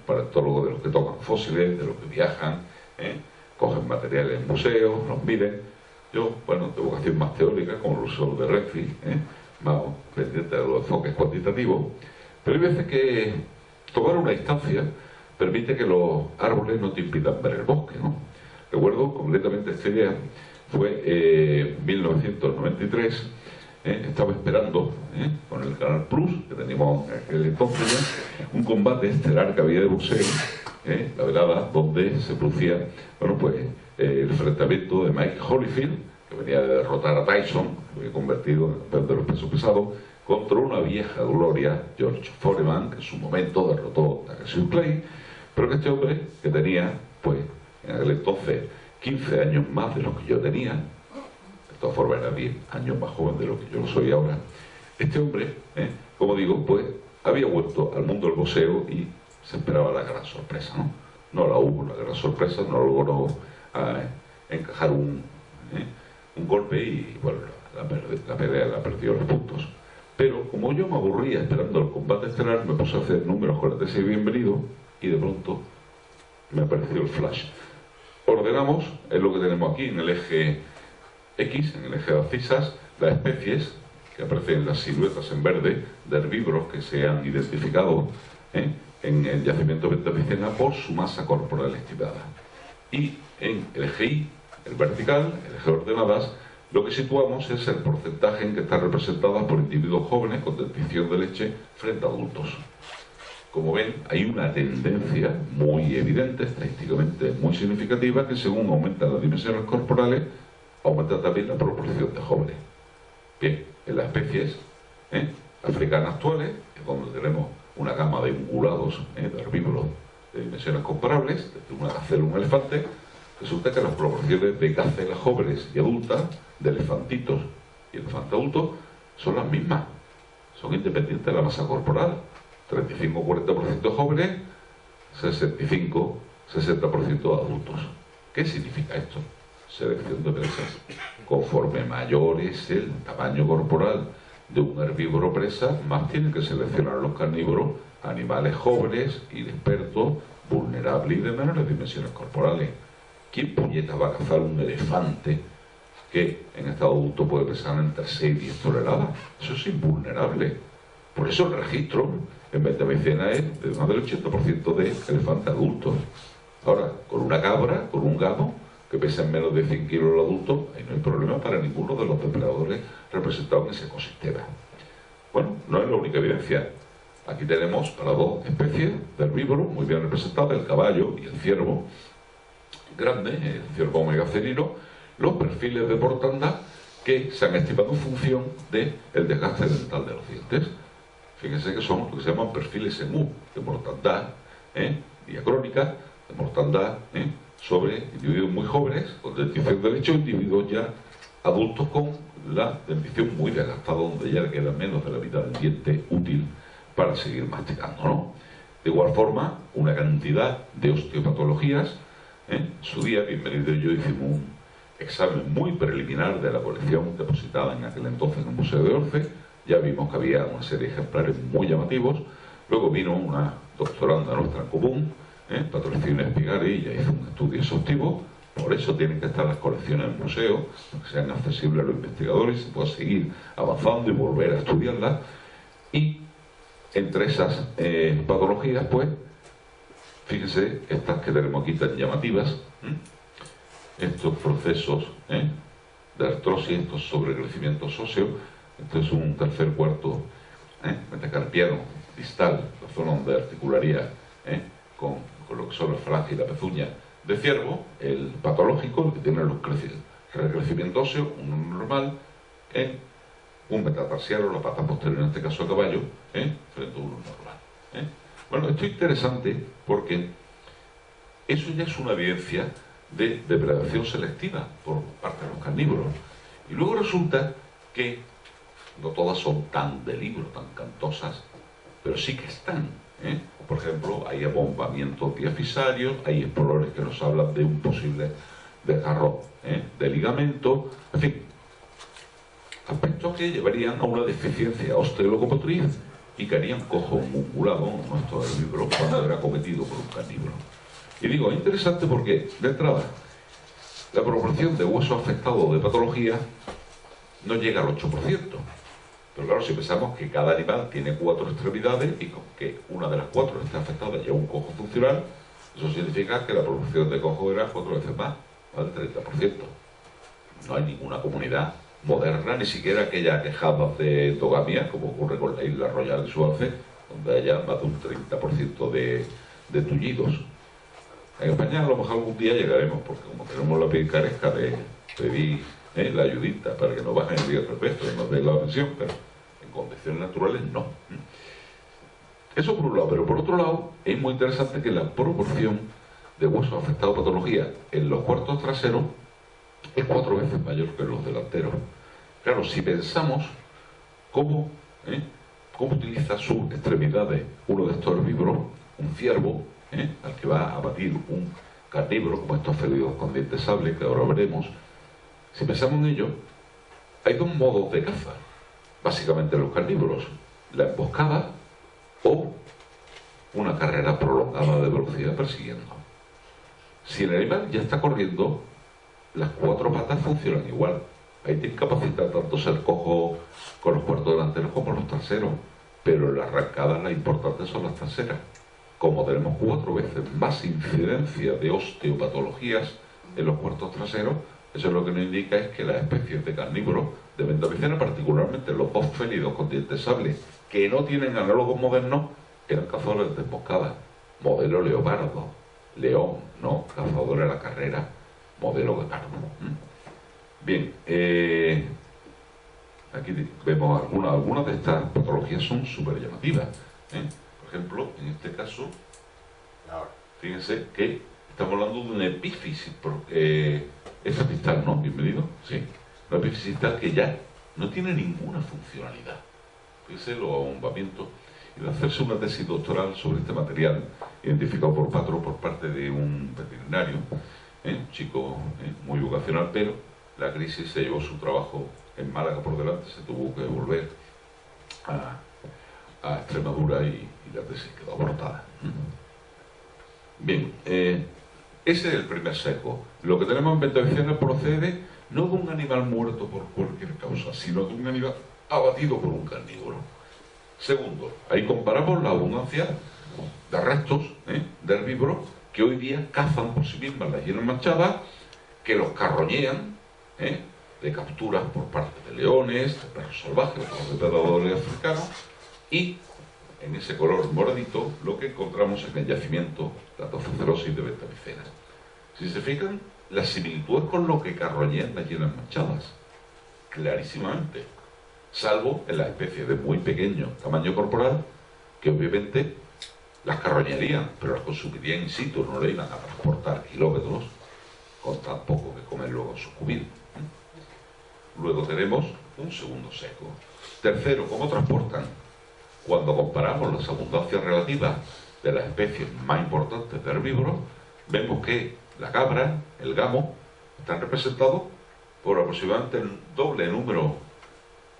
paleontólogo de los que tocan fósiles, de los que viajan, cogen materiales en museos, los miden. Yo, bueno, de vocación más teórica, como lo soy de Renfield, más pendiente de los enfoques cuantitativos, pero hay veces que tomar una distancia permite que los árboles no te impidan ver el bosque, ¿no? Recuerdo completamente esta idea, fue 1993, estaba esperando con el Canal Plus, que teníamos en aquel entonces ya, un combate estelar que había de boxeo, la velada, donde se producía, bueno, pues el enfrentamiento de Mike Holyfield, que venía de derrotar a Tyson, que había convertido en campeón de los pesos pesados, contra una vieja gloria, George Foreman, que en su momento derrotó a Cassius Clay, pero que este hombre, que tenía, pues, en aquel entonces 15 años más de lo que yo tenía, de todas formas era 10 años más joven de lo que yo soy ahora, este hombre, como digo, pues, había vuelto al mundo del boxeo y se esperaba la gran sorpresa, ¿no? No la hubo, la gran sorpresa, no logró encajar un golpe y, bueno, la pelea la perdió los puntos. Pero como yo me aburría esperando el combate estelar, me puse a hacer números con la tesis de bienvenido y de pronto me apareció el flash. Ordenamos, es lo que tenemos aquí en el eje X, en el eje de abscisas, las especies que aparecen en las siluetas en verde de herbívoros que se han identificado en el yacimiento Ventavicena por su masa corporal estimada. Y en el eje Y, el vertical, el eje de ordenadas, lo que situamos es el porcentaje en que está representada por individuos jóvenes con dentición de leche frente a adultos. como ven, hay una tendencia muy evidente, estadísticamente muy significativa, que según aumentan las dimensiones corporales, aumenta también la proporción de jóvenes. Bien, en las especies africanas actuales, es donde tenemos una gama de ungulados, de herbívoros de dimensiones comparables, desde una gacela a un elefante, resulta que las proporciones de gacelas jóvenes y adultas, de elefantitos y elefantes adultos, son las mismas, son independientes de la masa corporal. 35-40% jóvenes, 65-60% adultos. ¿Qué significa esto? Selección de presas. Conforme mayor es el tamaño corporal de un herbívoro presa, más tienen que seleccionar los carnívoros animales jóvenes, inexpertos, vulnerables y de menores dimensiones corporales. ¿Quién puñeta va a cazar un elefante que en estado adulto puede pesar entre 6 y 10 toneladas? Eso es invulnerable. Por eso el registro en Bentamicena es de más del 80% de elefantes adultos. Ahora, con una cabra, con un gamo, que pesen menos de 100 kilos el adulto, ahí no hay problema para ninguno de los depredadores representados en ese ecosistema. Bueno, no es la única evidencia. Aquí tenemos para dos especies de herbívoros muy bien representadas, el caballo y el ciervo grande, el ciervo megacerino, los perfiles de mortandad que se han estimado en función del desgaste dental de los dientes. Fíjense que son lo que se llaman perfiles en U, de mortandad diacrónica, de mortandad sobre individuos muy jóvenes, con dentición de leche, o individuos ya adultos con la dentición muy desgastada, donde ya le queda menos de la mitad del diente útil para seguir masticando, ¿no? De igual forma, una cantidad de osteopatologías. En su día, Bienvenido y yo hicimos un examen muy preliminar de la colección depositada en aquel entonces en el Museo de Orce. Ya vimos que había una serie de ejemplares muy llamativos. Luego vino una doctoranda nuestra en común, Patrocinio Espigari, y ya hizo un estudio exhaustivo. Por eso tienen que estar las colecciones en el museo, para que sean accesibles a los investigadores y se pueda seguir avanzando y volver a estudiarlas. Y entre esas patologías, pues, fíjense, estas que tenemos aquí tan llamativas, estos procesos de artrosis, estos sobrecrecimientos óseos. Esto es un tercer cuarto metacarpiano distal, la zona donde articularía con lo que son la falange y la pezuña de ciervo, el patológico, el que tiene los recrecimiento óseo, uno normal, un metatarsiano, la pata posterior, en este caso a caballo, frente a uno normal. Bueno, esto es interesante porque eso ya es una evidencia de depredación selectiva por parte de los carnívoros. Y luego resulta que no todas son tan de libro, tan cantosas, pero sí que están. Por ejemplo, hay abombamientos diafisarios, hay explorers que nos hablan de un posible desgarro de ligamento, en fin, aspectos que llevarían a una deficiencia osteolocomotriz y que harían cojo un ungulado, nuestro herbívoro, cuando era cometido por un carnívoro. Y digo, es interesante porque, de entrada, la proporción de hueso afectado de patología no llega al 8%. Pero claro, si pensamos que cada animal tiene 4 extremidades y con que una de las 4 esté afectada ya un cojo funcional, eso significa que la proporción de cojo era 4 veces más del 30%. No hay ninguna comunidad moderna, ni siquiera aquella quejada de endogamia, como ocurre con la isla Royal de Suarce, donde haya más de un 30% de tullidos. En España a lo mejor algún día llegaremos, porque como tenemos la picaresca de pedir la ayudita para que nos bajen el día perfecto y nos den la pensión, pero en condiciones naturales no. Eso por un lado, pero por otro lado es muy interesante que la proporción de huesos afectados a patología en los cuartos traseros es 4 veces mayor que en los delanteros. Claro, si pensamos cómo utiliza sus extremidades uno de estos herbívoros, un ciervo, al que va a batir un carnívoro, como estos felidos con dientes sable, que ahora veremos. Si pensamos en ello, hay 2 modos de caza, básicamente los carnívoros: la emboscada o una carrera prolongada de velocidad persiguiendo. Si el animal ya está corriendo, las 4 patas funcionan igual. Ahí te incapacita tanto ser cojo con los cuartos delanteros como los traseros, pero en la arrancada las importantes son las traseras. Como tenemos 4 veces más incidencia de osteopatologías en los cuartos traseros, eso lo que nos indica es que las especies de carnívoros de Bentamicena, particularmente los 2 félidos con dientes sable, que no tienen análogos modernos, eran cazadores de emboscadas, modelo leopardo, león, no cazadores a la carrera, modelo guepardo. Bien, aquí vemos algunas de estas patologías son súper llamativas. Por ejemplo, en este caso, fíjense que estamos hablando de una epífisis distal, ¿no? Bienvenido. Sí. Una epífisis distal que ya no tiene ninguna funcionalidad. Fíjense los abombamientos. Y de hacerse una tesis doctoral sobre este material identificado por Patro por parte de un veterinario, un chico muy vocacional, pero la crisis se llevó su trabajo en Málaga por delante, se tuvo que volver a Extremadura y la tesis quedó abortada. Bien, ese es el primer sesgo. Lo que tenemos en Bentavicena procede no de un animal muerto por cualquier causa, sino de un animal abatido por un carnívoro. Segundo, ahí comparamos la abundancia de restos de herbívoros que hoy día cazan por sí mismas las hienas manchadas, que los carroñean, de capturas por parte de leones, de perros salvajes, de depredadores africanos, y en ese color moradito lo que encontramos en el yacimiento de la tofocerosis de Bentavicena. Si se fijan, la similitud es con lo que carroñean las hienas manchadas, clarísimamente, salvo en las especies de muy pequeño tamaño corporal, que obviamente las carroñerían, pero las consumirían in situ, no le iban a transportar kilómetros con tan poco que comer luego en su cubil. Luego tenemos un segundo sesgo. Tercero, ¿cómo transportan? Cuando comparamos las abundancias relativas de las especies más importantes de herbívoros, vemos que la cabra, el gamo, están representados por aproximadamente el doble número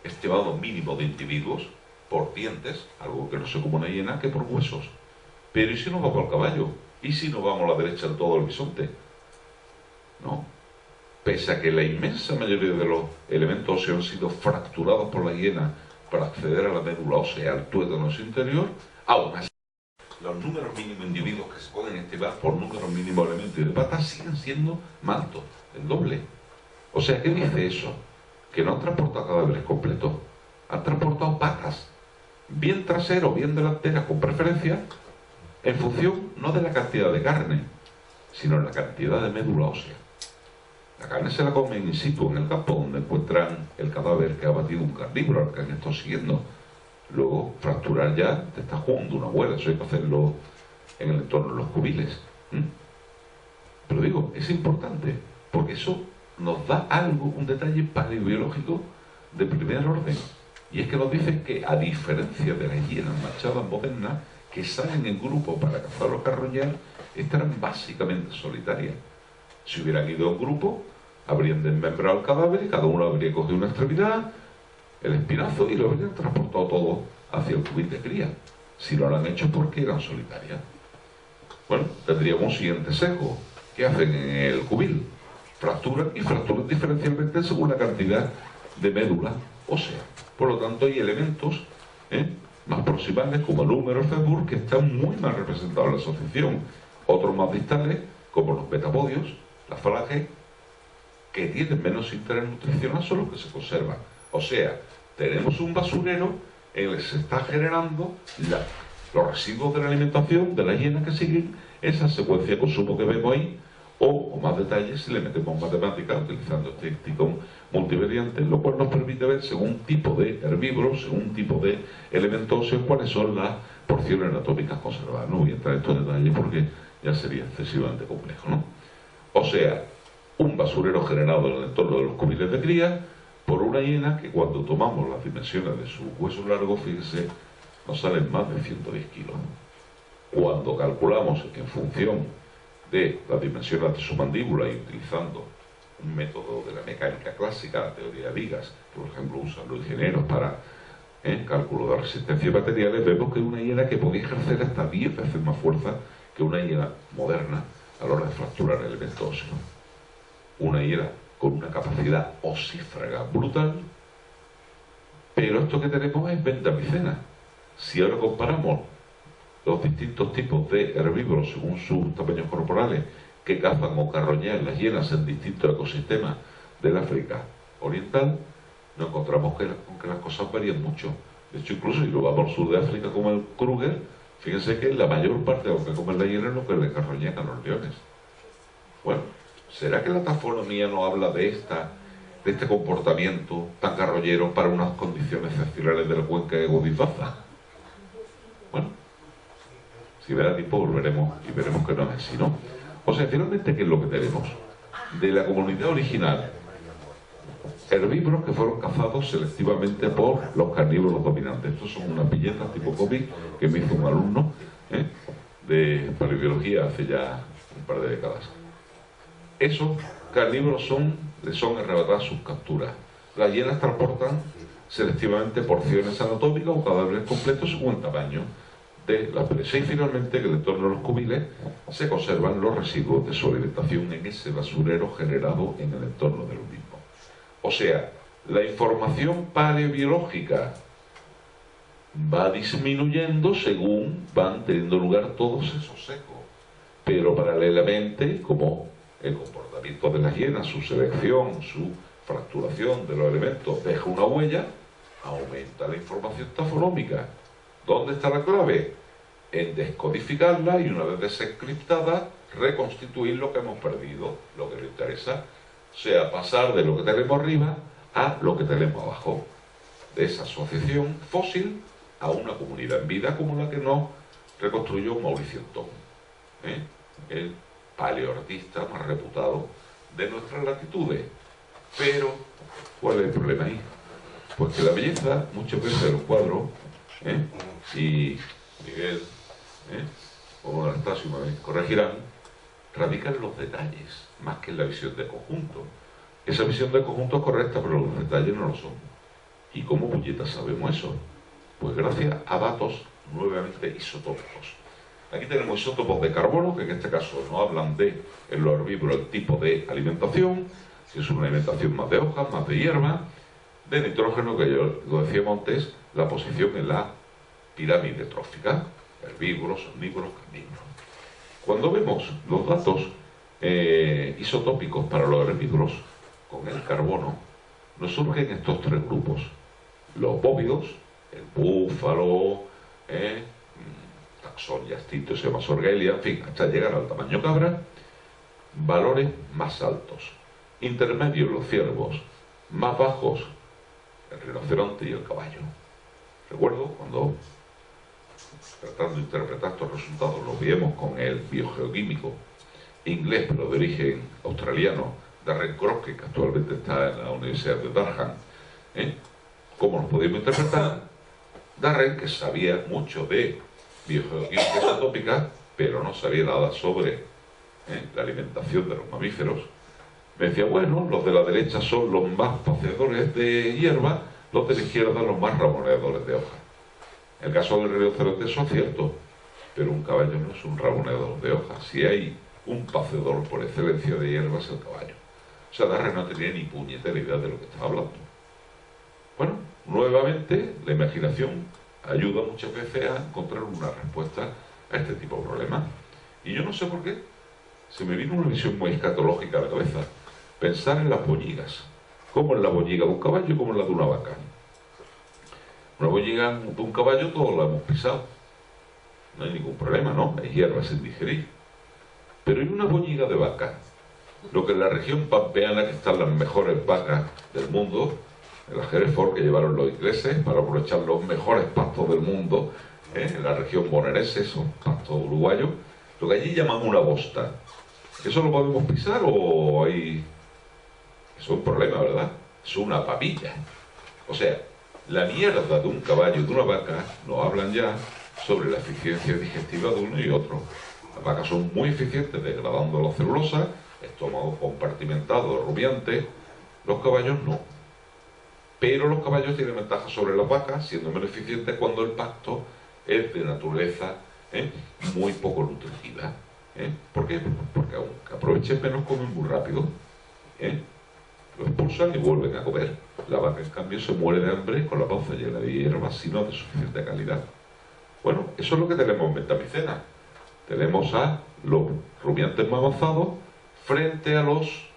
estimado mínimo de individuos por dientes, algo que no se come una hiena, que por huesos. Pero ¿y si nos vamos al caballo? ¿Y si nos vamos a la derecha en todo el bisonte? No. Pese a que la inmensa mayoría de los elementos óseos han sido fracturados por la hiena para acceder a la médula ósea, al tuétano interior, aún así los números mínimos de individuos que se pueden estimar por números mínimos de elementos y de patas siguen siendo más altos, el doble. O sea, ¿qué dice eso? Que no han transportado cadáveres completos, han transportado patas, bien traseras, bien delanteras, con preferencia, en función no de la cantidad de carne, sino de la cantidad de médula ósea. La carne se la comen in situ, en el campo, donde encuentran el cadáver que ha batido un carnívoro, al que han estado siguiendo. Luego, fracturar ya te está jugando una muela, eso hay que hacerlo en el entorno de los cubiles. Pero digo, es importante, porque eso nos da algo, un detalle paleobiológico de primer orden. Y es que nos dicen que, a diferencia de las hienas manchadas modernas, que salen en grupo para cazar o carroñar, estarán básicamente solitarias. Si hubieran ido en grupo, habrían desmembrado el cadáver y cada uno habría cogido una extremidad, el espinazo, y lo habrían transportado todo hacia el cubil de cría. Si lo han hecho, porque eran solitarias. Bueno, tendríamos un siguiente sesgo. ¿Qué hacen en el cubil? Fracturan y fracturan diferencialmente según la cantidad de médula ósea. Por lo tanto, hay elementos más proximales, como el húmero, el fémur, que están muy mal representados en la asociación. Otros más distales, como los metapodios, las falanges, que tienen menos interés nutricional, son los que se conservan. O sea, tenemos un basurero en el que se está generando los residuos de la alimentación de las hienas que siguen esa secuencia de consumo que vemos ahí, o más detalles si le metemos matemáticas utilizando estadísticos multivariantes, lo cual nos permite ver según tipo de herbívoros, según tipo de elementos óseos, cuáles son las porciones anatómicas conservadas. No voy a entrar en estos detalles porque ya sería excesivamente complejo, ¿no? O sea, un basurero generado en el entorno de los cubiles de cría por una hiena que, cuando tomamos las dimensiones de su hueso largo, fíjense, nos salen más de 110 kilos. Cuando calculamos en función de las dimensiones de su mandíbula y utilizando un método de la mecánica clásica, la teoría de vigas, que por ejemplo usan los ingenieros para cálculo de resistencia de materiales, vemos que es una hiena que podía ejercer hasta 10 veces más fuerza que una hiena moderna a la hora de fracturar elementos óseos. Una hiena con una capacidad osífraga brutal, pero esto que tenemos es Bentavicena. Si ahora comparamos los distintos tipos de herbívoros según sus tamaños corporales que cazan o carroñean las hienas en distintos ecosistemas del África Oriental, nos encontramos que las cosas varían mucho. De hecho, incluso si lo vamos al sur de África, como el Kruger, Fíjense que la mayor parte de lo que comen las hienas es lo que le carroñan a los leones. Bueno, ¿será que la taxonomía no habla de este comportamiento tan carroñero para unas condiciones excepcionales de la cuenca de Guadizaza? Bueno, si verá tiempo volveremos y veremos que no es así, ¿no? O sea, finalmente, ¿qué es lo que tenemos? De la comunidad original, herbívoros que fueron cazados selectivamente por los carnívoros dominantes. Estos son unas billetas tipo cómic que me hizo un alumno de paleobiología hace ya un par de décadas. Esos carnívoros les son arrebatadas sus capturas. Las hienas transportan selectivamente porciones anatómicas o cadáveres completos según tamaño de la presa, y finalmente, que en el entorno de los cubiles se conservan los residuos de su alimentación en ese basurero generado en el entorno de los mismos. O sea, la información paleobiológica va disminuyendo según van teniendo lugar todos esos secos. Pero paralelamente, como el comportamiento de las hienas, su selección, su fracturación de los elementos deja una huella, aumenta la información taxonómica. ¿Dónde está la clave? En descodificarla y, una vez desencriptada, reconstituir lo que hemos perdido, lo que nos interesa. O sea, pasar de lo que tenemos arriba a lo que tenemos abajo. De esa asociación fósil a una comunidad en vida como la que nos reconstruyó Mauricio Antón, el paleoartista más reputado de nuestras latitudes. Pero, ¿cuál es el problema ahí? Pues que la belleza, muchas veces de los cuadros, y Miguel o Anastasio me corregirán, radica en los detalles más que en la visión de conjunto. Esa visión de conjunto es correcta, pero los detalles no lo son. ¿Y cómo puñetas sabemos eso? Pues gracias a datos nuevamente isotópicos. Aquí tenemos isótopos de carbono, que en este caso nos hablan de, en los herbívoros, el tipo de alimentación, si es una alimentación más de hojas, más de hierba, de nitrógeno, que yo lo decíamos antes, la posición en la pirámide trófica, herbívoros, omnívoros, carnívoros. Cuando vemos los datos isotópicos para los herbívoros con el carbono, nos surgen estos tres grupos: los bóvidos, el búfalo, Taxonia, Stitos, Hemasorgelia, en fin, hasta llegar al tamaño cabra, valores más altos. Intermedios, los ciervos; más bajos, el rinoceronte y el caballo. Recuerdo cuando, tratando de interpretar estos resultados, los vimos con el biogeoquímico inglés, pero de origen australiano, Darren Crockett, que actualmente está en la Universidad de Durham. ¿Cómo los podíamos interpretar? Darren, que sabía mucho de biogeoquímica isotópica, pero no sabía nada sobre la alimentación de los mamíferos, me decía, bueno, los de la derecha son los más paseadores de hierba, los de la izquierda los más ramoneadores de hoja. En el caso del rinoceronte eso es cierto, pero un caballo no es un ramoneador de hoja. Si hay un paseador por excelencia de hierba, es el caballo. O sea, Darren no tenía ni puñetera idea de lo que estaba hablando. Bueno, nuevamente, la imaginación ayuda muchas veces a encontrar una respuesta a este tipo de problemas. Y yo no sé por qué, se me vino una visión muy escatológica a la cabeza. Pensar en las boñigas. ¿Cómo es la boñiga de un caballo y cómo es la de una vaca? Una boñiga de un caballo todos la hemos pisado. No hay ningún problema, ¿no? Hay hierba sin digerir. Pero en una boñiga de vaca, lo que en la región pampeana, que están las mejores vacas del mundo, en la Hereford, que llevaron los ingleses para aprovechar los mejores pastos del mundo, en la región bonaerense, son pastos uruguayos, lo que allí llamamos una bosta. ¿Eso lo podemos pisar o hay...? Eso es un problema, ¿verdad? Es una papilla. O sea, la mierda de un caballo y de una vaca nos hablan ya sobre la eficiencia digestiva de uno y otro. Las vacas son muy eficientes degradando la celulosa, estómago compartimentado, rumiante. Los caballos no. Pero los caballos tienen ventaja sobre las vacas, siendo menos eficientes cuando el pasto es de naturaleza muy poco nutritiva. ¿Por qué? Porque aunque aprovechen menos, comen muy rápido. Lo expulsan y vuelven a comer. La vaca, en cambio, se muere de hambre con la panza llena de hierba, si no de suficiente calidad. Bueno, eso es lo que tenemos en Metamicena. Tenemos a los rumiantes más avanzados frente a los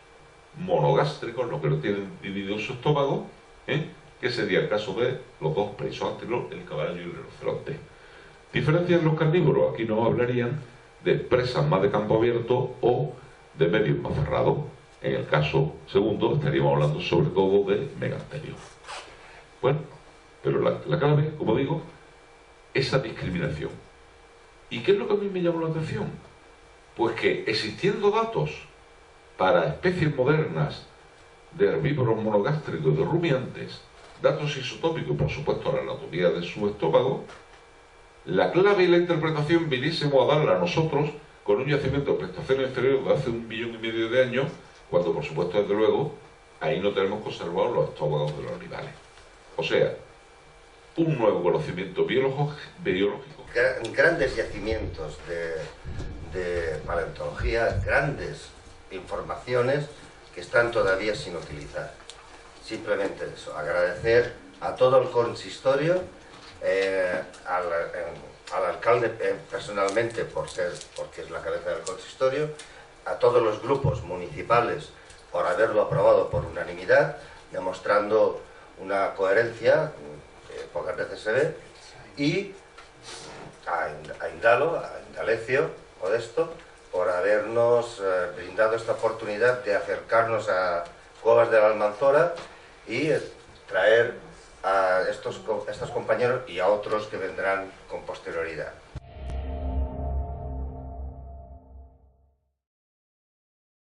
monogástricos, los que no tienen dividido su estómago, que sería el caso de los dos preisóctilos, el caballo y el rinoceronte. Diferencian los carnívoros, aquí nos hablarían de presas más de campo abierto o de medios más cerrados. En el caso segundo estaríamos hablando sobre todo de meganterios. Bueno, pero la clave, como digo, esa discriminación. ¿Y qué es lo que a mí me llamó la atención? Pues que existiendo datos para especies modernas de herbívoros monogástricos y de rumiantes, datos isotópicos y por supuesto la anatomía de su estómago, la clave y la interpretación viniésemos a darla a nosotros con un yacimiento de prestaciones inferiores de hace 1,5 millones de años, cuando por supuesto, desde luego, ahí no tenemos conservados los estómagos de los animales. O sea, un nuevo conocimiento biológico. Grandes yacimientos de paleontología, grandes informaciones que están todavía sin utilizar. Simplemente eso, agradecer a todo el consistorio, al alcalde personalmente porque es la cabeza del consistorio, a todos los grupos municipales por haberlo aprobado por unanimidad, demostrando una coherencia que pocas veces se ve, y a Indalo, a Indalecio Modesto, por habernos brindado esta oportunidad de acercarnos a Cuevas de la Almanzora y traer a estos compañeros y a otros que vendrán con posterioridad.